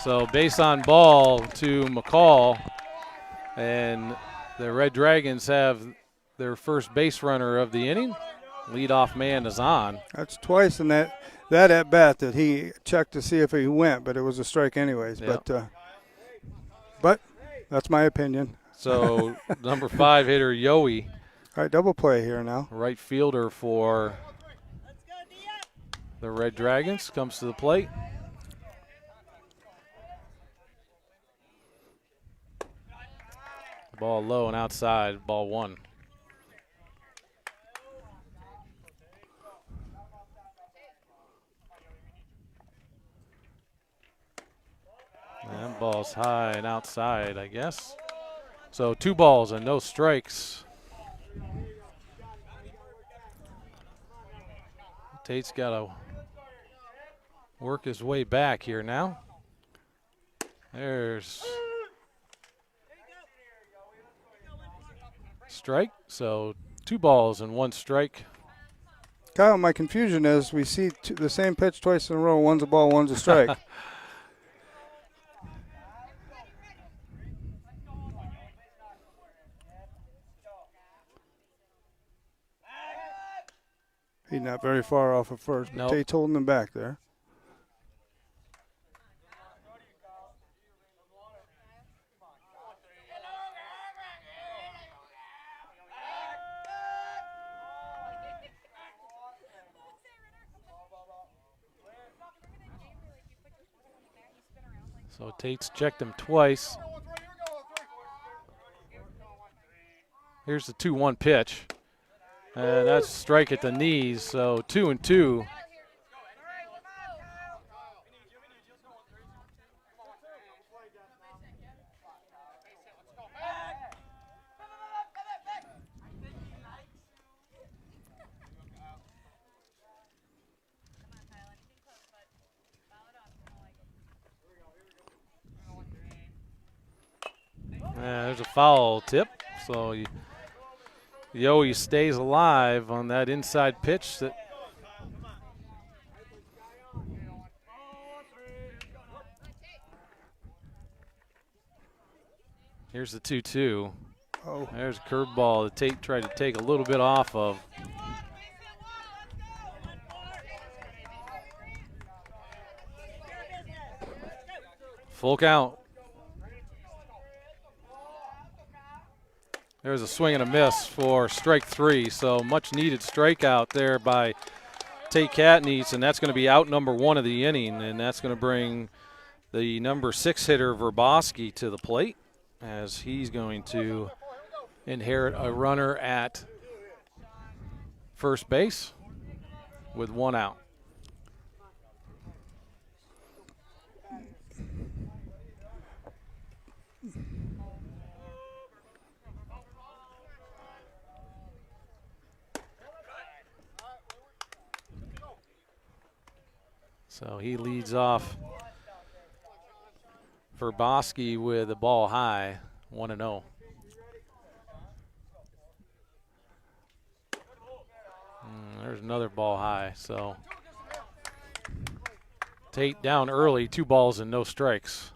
So base on ball to McCall, and the Red Dragons have their first base runner of the inning. Leadoff man is on. That's twice in that at bat that he checked to see if he went, but it was a strike anyways. Yep. But that's my opinion. So number 5 hitter Yoey. All right, double play here now. Right fielder for the Red Dragons comes to the plate. Ball low and outside, ball 1. And ball's high and outside, I guess. So 2 balls and no strikes. Tate's got to work his way back here now. There's strike. So 2 balls and 1 strike. Kyle, my confusion is we see the same pitch twice in a row. One's a ball, one's a strike. He's not very far off at first, but Nope. Tate's holding him back there. So Tate's checked him twice. Here's the 2-1 pitch. And that's a strike at the knees, so 2-2. There's a foul tip, so Yowie stays alive on that inside pitch. Here's the 2-2. Oh. There's a curveball that Tate tried to take a little bit off of. Full count. There's a swing and a miss for strike 3, so much needed strikeout there by Tate Catanese, and that's going to be out number 1 of the inning, and that's going to bring the number 6 hitter Verboski to the plate as he's going to inherit a runner at first base with 1 out. So he leads off Verboski with a ball high, 1-0. There's another ball high. So Tate down early, 2 balls and no strikes.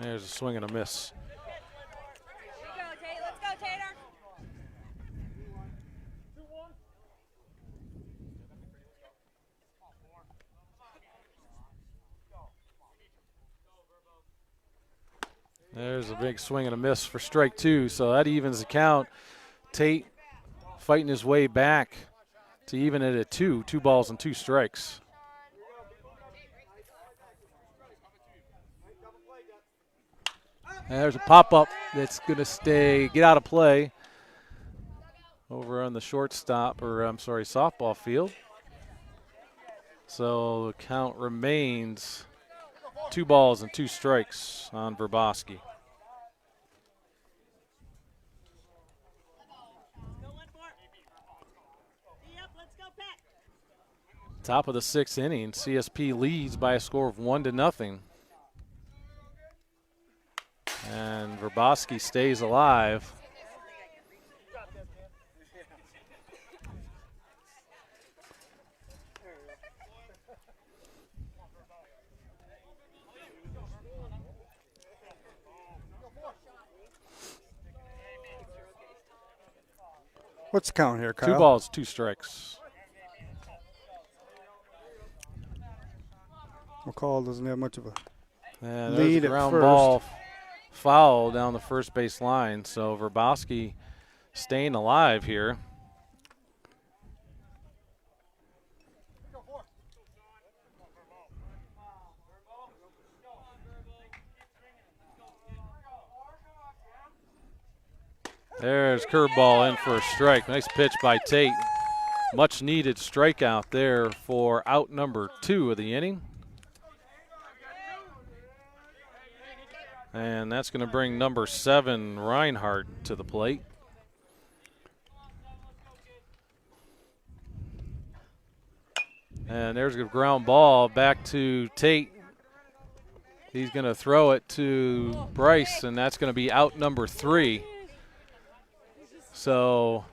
There's a swing and a miss. There's a big swing and a miss for strike 2, so that evens the count. Tate fighting his way back to even it at 2 balls and 2 strikes. And there's a pop-up that's going to get out of play over on the softball field. So the count remains 2 balls and 2 strikes on Verboski. Top of the 6th inning, CSP leads by a score of 1-0. And Verboski stays alive. What's the count here, Kyle? 2 balls, 2 strikes. McCall doesn't have much of a And lead there's a at ground first. ball foul down the first base line. So Verboski staying alive here. There's curveball in for a strike. Nice pitch by Tate. Much needed strikeout there for out number 2 of the inning. And that's going to bring number 7, Reinhardt, to the plate. And there's a ground ball back to Tate. He's going to throw it to Bryce, and that's going to be out number 3. So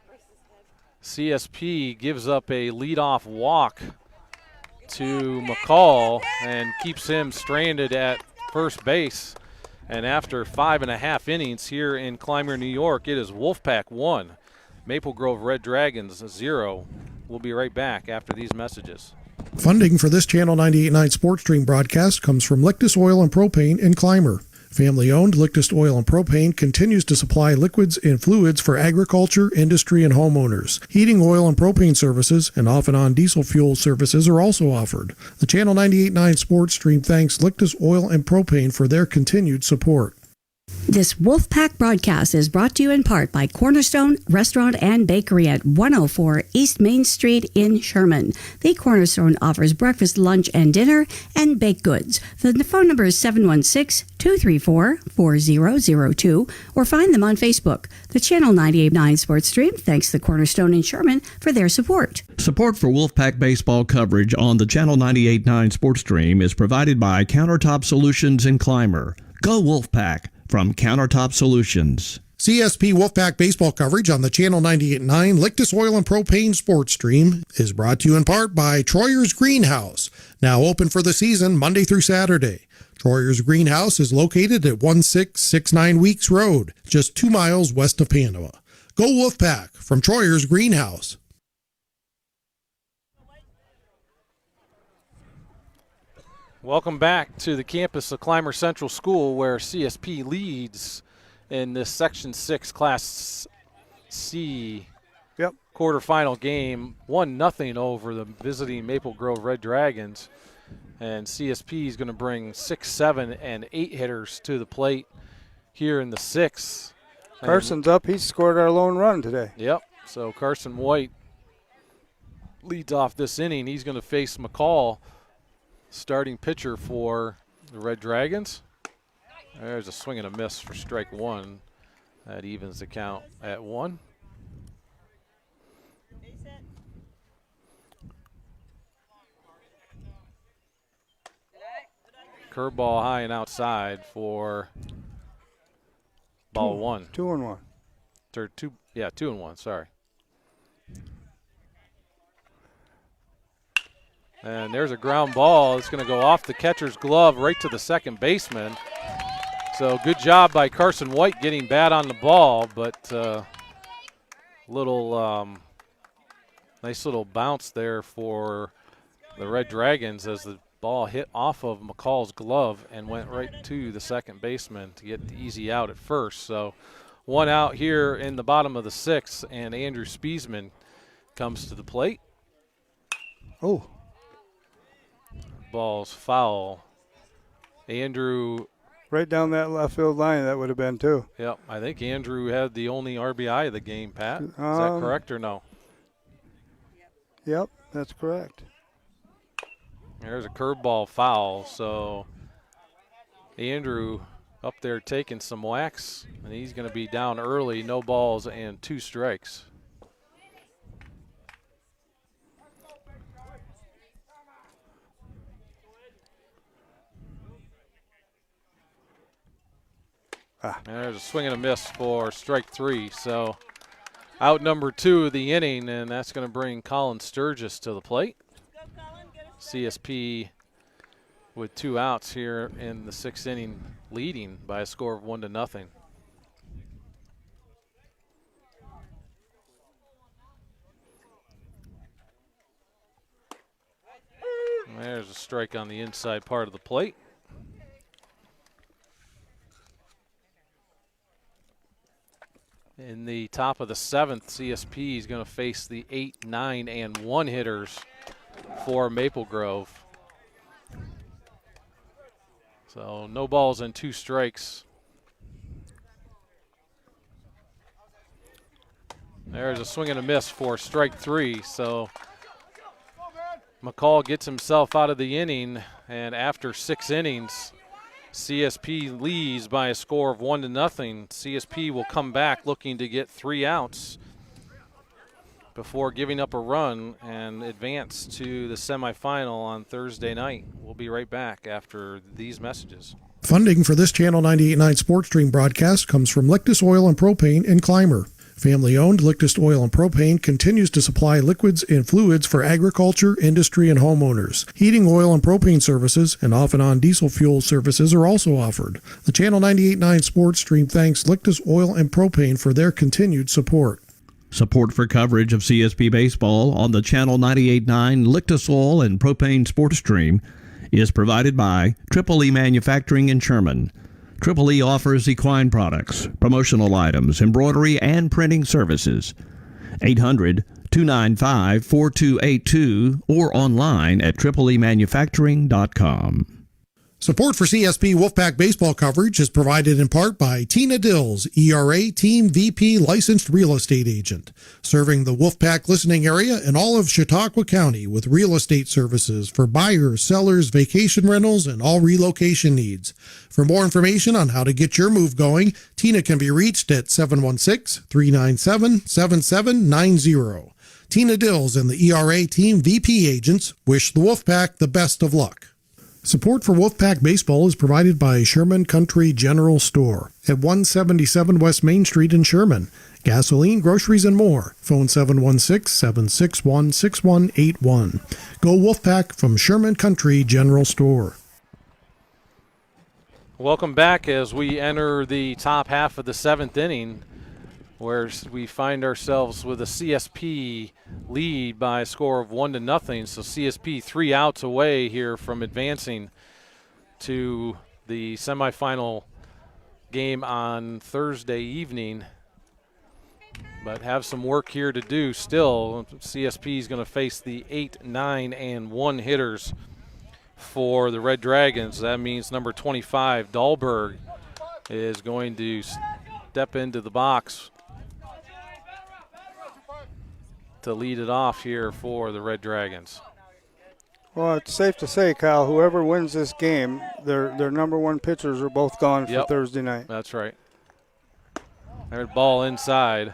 CSP gives up a leadoff walk to McCall and keeps him stranded at first base. And after 5.5 innings here in Clymer, New York, it is Wolfpack 1, Maple Grove Red Dragons 0. We'll be right back after these messages. Funding for this Channel 98.9 Sports Stream broadcast comes from Lictus Oil and Propane in Clymer. Family-owned Lictus Oil and Propane continues to supply liquids and fluids for agriculture, industry, and homeowners. Heating oil and propane services and off-and-on diesel fuel services are also offered. The Channel 98.9 Sports Stream thanks Lictus Oil and Propane for their continued support. This Wolfpack broadcast is brought to you in part by Cornerstone Restaurant and Bakery at 104 East Main Street in Sherman. The Cornerstone offers breakfast, lunch, and dinner and baked goods. The phone number is 716-234-4002 or find them on Facebook. The Channel 98.9 Sports Stream thanks the Cornerstone in Sherman for their support. Support for Wolfpack baseball coverage on the Channel 98.9 Sports Stream is provided by Countertop Solutions in Clymer. Go Wolfpack! From Countertop Solutions. CSP Wolfpack baseball coverage on the Channel 98.9 Lictus Oil and Propane Sports Stream is brought to you in part by Troyer's Greenhouse, now open for the season Monday through Saturday. Troyer's Greenhouse is located at 1669 Weeks Road, just 2 miles west of Panama. Go Wolfpack from Troyer's Greenhouse. Welcome back to the campus of Clymer Central School, where CSP leads in this Section 6 Class C quarterfinal game, 1-0 over the visiting Maple Grove Red Dragons. And CSP is going to bring 6, 7, and 8 hitters to the plate here in the 6th. Carson's up. He scored our lone run today. Yep. So Carson White leads off this inning. He's going to face McCall, starting pitcher for the Red Dragons. There's a swing and a miss for strike 1. That evens the count at 1. Curveball high and outside for ball 1. 2-1. 2-1, sorry. And there's a ground ball. It's going to go off the catcher's glove right to the second baseman. So good job by Carson White getting bat on the ball, but nice little bounce there for the Red Dragons as the ball hit off of McCall's glove and went right to the second baseman to get the easy out at first. So 1 out here in the bottom of the 6th, and Andrew Spiesman comes to the plate. Oh. Ball's foul. Andrew. Right down that left field line, that would have been too. Yep, I think Andrew had the only RBI of the game, Pat. Is that correct or no? Yep, that's correct. There's a curveball foul, so Andrew up there taking some wax, and he's going to be down early, no balls and 2 strikes. There's a swing and a miss for strike 3. So out number 2 of the inning, and that's going to bring Colin Sturgis to the plate. CSP with 2 outs here in the 6th inning, leading by a score of 1-0. There's a strike on the inside part of the plate. In the top of the 7th, CSP is going to face the 8, 9, and 1 hitters for Maple Grove. So no balls and 2 strikes. There's a swing and a miss for strike 3. So McCall gets himself out of the inning, and after 6 innings, CSP leads by a score of 1-0. CSP will come back looking to get 3 outs before giving up a run and advance to the semifinal on Thursday night. We'll be right back after these messages. Funding for this Channel 98.9 Sports Stream broadcast comes from Lictus Oil and Propane and Clymer. Family-owned Lictus Oil and Propane continues to supply liquids and fluids for agriculture, industry, and homeowners. Heating oil and propane services and off-and-on diesel fuel services are also offered. The Channel 98.9 Sports Stream thanks Lictus Oil and Propane for their continued support. Support for coverage of CSP Baseball on the Channel 98.9 Lictus Oil and Propane Sports Stream is provided by Triple E Manufacturing in Sherman. Triple E offers equine products, promotional items, embroidery, and printing services. 800-295-4282 or online at tripleemanufacturing.com. Support for CSP Wolfpack baseball coverage is provided in part by Tina Dills, ERA Team VP licensed real estate agent, serving the Wolfpack listening area and all of Chautauqua County with real estate services for buyers, sellers, vacation rentals, and all relocation needs. For more information on how to get your move going, Tina can be reached at 716-397-7790. Tina Dills and the ERA Team VP agents wish the Wolfpack the best of luck. Support for Wolfpack Baseball is provided by Sherman Country General Store at 177 West Main Street in Sherman. Gasoline, groceries, and more. Phone 716-761-6181. Go Wolfpack from Sherman Country General Store. Welcome back as we enter the top half of the 7th inning, where we find ourselves with a CSP lead by a score of 1-0. So CSP 3 outs away here from advancing to the semifinal game on Thursday evening, but have some work here to do still. CSP is going to face the 8, 9, and 1 hitters for the Red Dragons. That means number 25, Dahlberg, is going to step into the box to lead it off here for the Red Dragons. Well, it's safe to say, Kyle, whoever wins this game, their number one pitchers are both gone for Thursday night. That's right. There's ball inside.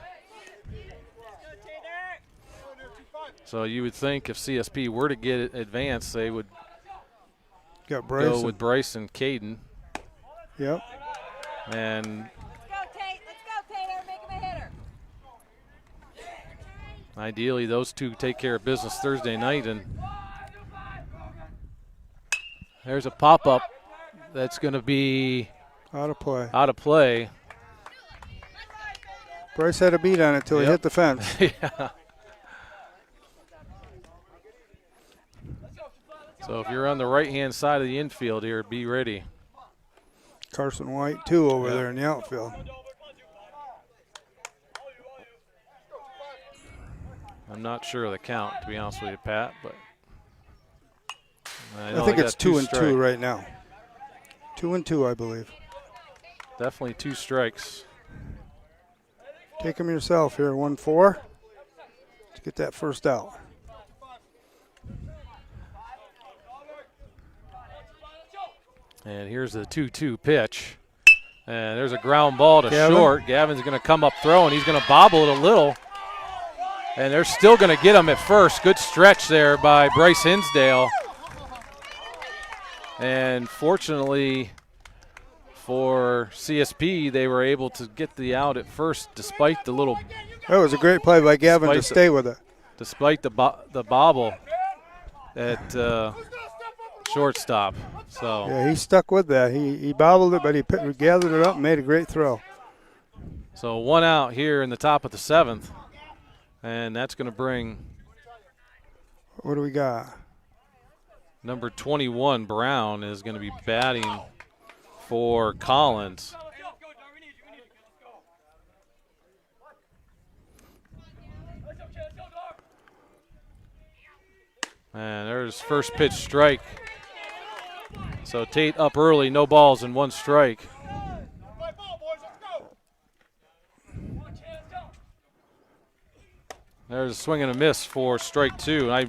So you would think if CSP were to get it advanced, they would go with Bryce and Caden. Yep. And ideally, those two take care of business Thursday night. And there's a pop-up that's going to be out of play. Bryce had a beat on it till he hit the fence. Yeah. So if you're on the right-hand side of the infield here, be ready. Carson White, too, over there in the outfield. I'm not sure of the count, to be honest with you, Pat, but I think it's 2-2 right now. 2-2, I believe. Definitely 2 strikes. Take him yourself here, 1-4. Let's get that first out. And here's the 2-2 pitch. And there's a ground ball to short. Gavin's going to come up throwing. He's going to bobble it a little. And they're still going to get him at first. Good stretch there by Bryce Hinsdale. And fortunately for CSP, they were able to get the out at first despite the little. That was a great play by Gavin to stay with it. Despite the bobble at shortstop. So yeah, he stuck with that. He bobbled it, but he gathered it up and made a great throw. So 1 out here in the top of the 7th. And that's going to bring. What do we got? Number 21, Brown, is going to be batting for Collins. And there's first pitch strike. So Tate up early, no balls and 1 strike. There's a swing and a miss for strike 2. I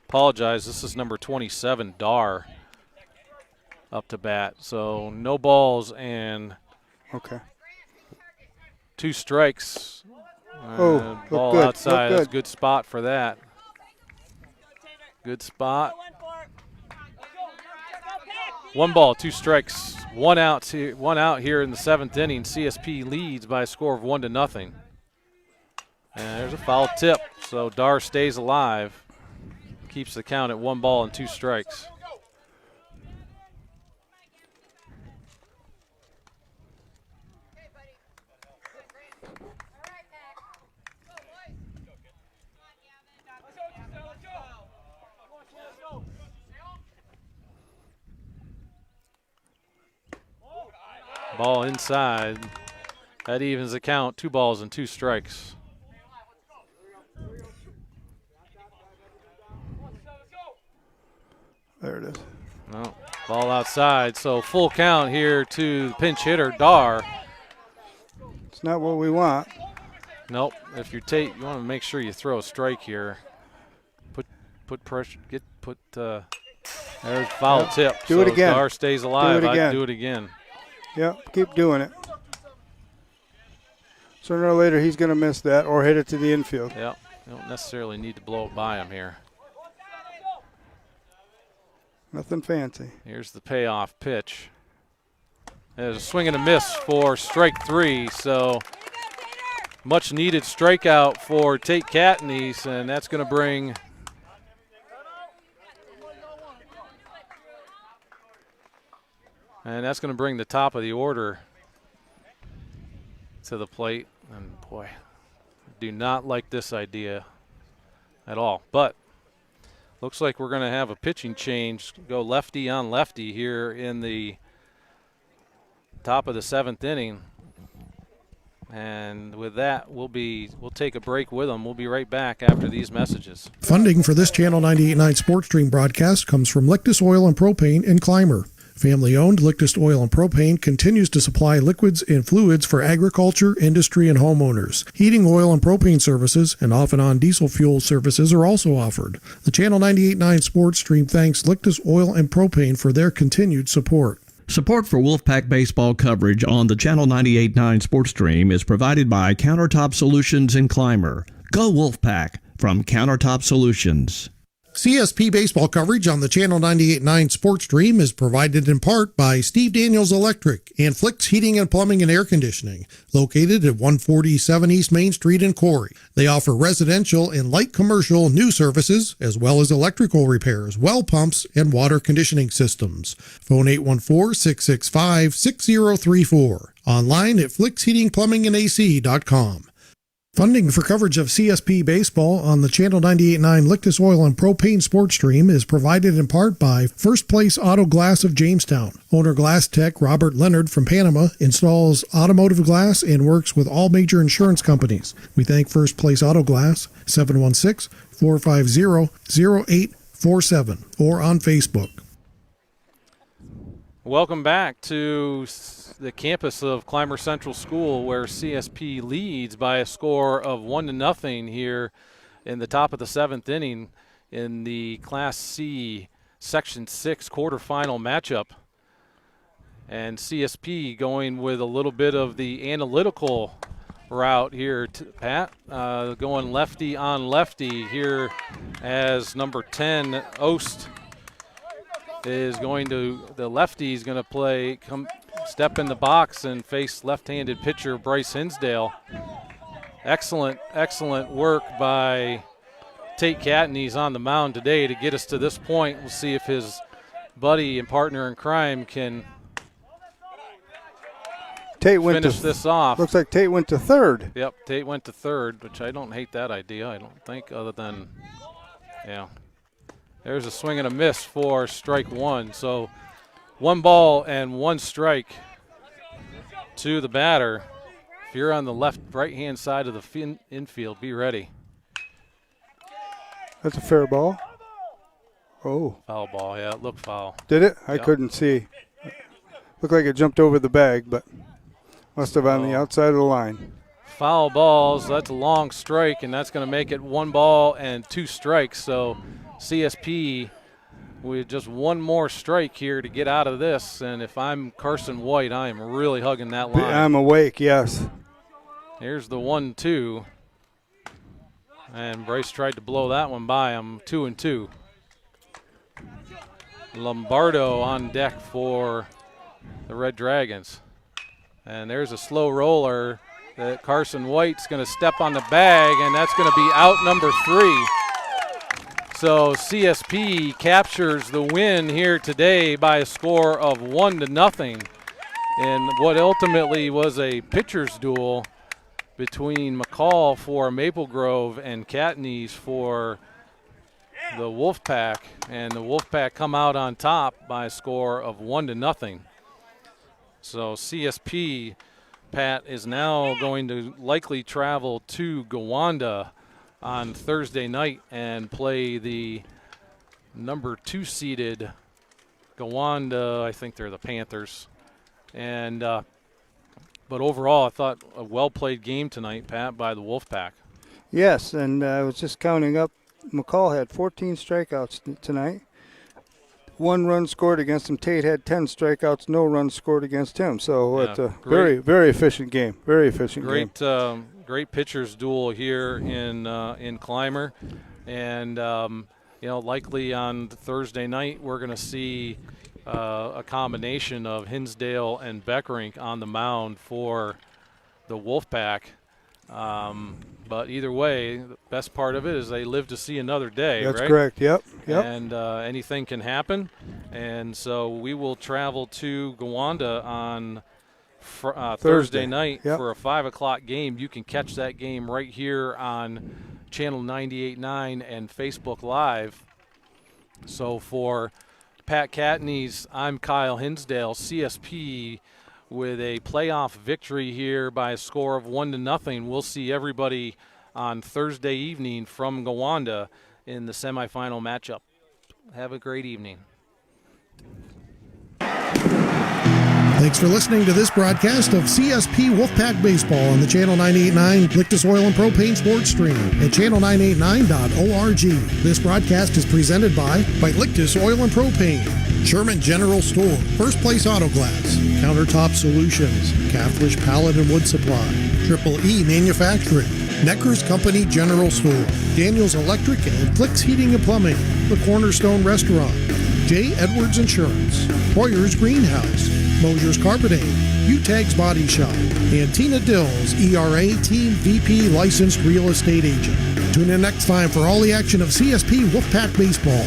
apologize. This is number 27, Dar, up to bat. So no balls and 2 strikes. Ball good, outside. That's a good spot for that. Good spot. 1 ball, 2 strikes, One out here in the 7th inning. CSP leads by a score of 1-0. And there's a foul tip, so Dar stays alive. Keeps the count at 1 ball and 2 strikes. Ball inside. That evens the count. 2 balls and 2 strikes. There it is. No, ball outside. So full count here to the pinch hitter, Dar. It's not what we want. Nope. If you're Tate, you want to make sure you throw a strike here. Put pressure. There's foul tip. Do it again. Dar stays alive. Do it again. I'd do it again. Yep, keep doing it. Sooner or later, he's going to miss that or hit it to the infield. Yep. You don't necessarily need to blow it by him here. Nothing fancy. Here's the payoff pitch. There's a swing and a miss for strike 3. So much needed strikeout for Tate Catanese, and that's going to bring the top of the order to the plate. And boy, do not like this idea at all. But looks like we're going to have a pitching change, go lefty on lefty here in the top of the 7th inning. And with that, we'll take a break with them. We'll be right back after these messages. Funding for this Channel 98.9 Sports Stream broadcast comes from Lictus Oil and Propane in Clymer. Family-owned Lictus Oil and Propane continues to supply liquids and fluids for agriculture, industry, and homeowners. Heating oil and propane services and off-and-on diesel fuel services are also offered. The Channel 98.9 Sports Stream thanks Lictus Oil and Propane for their continued support. Support for Wolfpack baseball coverage on the Channel 98.9 Sports Stream is provided by Countertop Solutions in Clymer. Go Wolfpack from Countertop Solutions. CSP baseball coverage on the Channel 98.9 Sports Stream is provided in part by Steve Daniels Electric and Flicks Heating and Plumbing and Air Conditioning, located at 147 East Main Street in Corry. They offer residential and light commercial new services, as well as electrical repairs, well pumps, and water conditioning systems. Phone 814-665-6034. Online at flicksheatingplumbingandac.com. Funding for coverage of CSP baseball on the Channel 98.9 Lictus Oil and Propane Sports Stream is provided in part by First Place Auto Glass of Jamestown. Owner Glass Tech Robert Leonard from Panama installs automotive glass and works with all major insurance companies. We thank First Place Auto Glass, 716-450-0847, or on Facebook. Welcome back to the campus of Clymer Central School, where CSP leads by a score of 1-0 here in the top of the 7th inning in the Class C Section 6 quarterfinal matchup. And CSP going with a little bit of the analytical route here, Pat, going lefty on lefty here as number 10, Ost, is going to, the lefty is going to step in the box and face left-handed pitcher Bryce Hinsdale. Excellent work by Tate Catanese on the mound today to get us to this point. We'll see if his buddy and partner in crime can finish this off. Looks like Tate went to third. Yep, Tate went to third, which I don't hate that idea, I don't think, other than, yeah. There's a swing and a miss for strike 1. So 1 ball and 1 strike to the batter. If you're on the right-hand side of the infield, be ready. That's a fair ball. Oh. Foul ball, yeah, it looked foul. Did it? I couldn't see. Looked like it jumped over the bag, but must have on the outside of the line. Foul balls, that's a long strike, and that's going to make it 1 ball and 2 strikes. So CSP with just 1 more strike here to get out of this, and if I'm Carson White, I am really hugging that line. I'm awake, yes. Here's the 1-2, and Bryce tried to blow that one by him. 2-2. Lombardo on deck for the Red Dragons. And there's a slow roller that Carson White's going to step on the bag, and that's going to be out number 3. So CSP captures the win here today by a score of 1-0 in what ultimately was a pitcher's duel between McCall for Maple Grove and Catanese for the Wolfpack. And the Wolfpack come out on top by a score of 1-0. So CSP, Pat, is now going to likely travel to Gowanda on Thursday night and play the number 2 seeded Gowanda. I think they're the Panthers. And but overall, I thought a well-played game tonight, Pat, by the Wolfpack. Yes, and I was just counting up. McCall had 14 strikeouts tonight. 1 run scored against him. Tate had 10 strikeouts, no runs scored against him. So it's a very, very efficient game. Very efficient game. Great pitchers duel here in Clymer, and likely on Thursday night we're going to see a combination of Hinsdale and Beckerink on the mound for the Wolfpack. But either way, the best part of it is they live to see another day. That's right? correct. Yep. And anything can happen, and so we will travel to Gowanda on Thursday night for a 5 o'clock game. You can catch that game right here on Channel 98.9 and Facebook Live. So for Pat Catanese, I'm Kyle Hinsdale. CSP with a playoff victory here by a score of 1-0. We'll see everybody on Thursday evening from Gowanda in the semifinal matchup. Have a great evening. Thanks for listening to this broadcast of CSP Wolfpack Baseball on the Channel 98.9 Lictus Oil and Propane Sports Stream at channel989.org. This broadcast is presented by Lictus Oil and Propane, Sherman General Store, First Place Auto Glass, Countertop Solutions, Caflisch Pallet and Wood Supply, Triple E Manufacturing, Necker's Company General Store, Daniels Electric and Flicks Heating and Plumbing, The Cornerstone Restaurant, J. Edwards Insurance, Hoyer's Greenhouse, Mosher's Carpeting, Utegg's Body Shop, and Tina Dills, ERA Team VP Licensed Real Estate Agent. Tune in next time for all the action of CSP Wolfpack Baseball.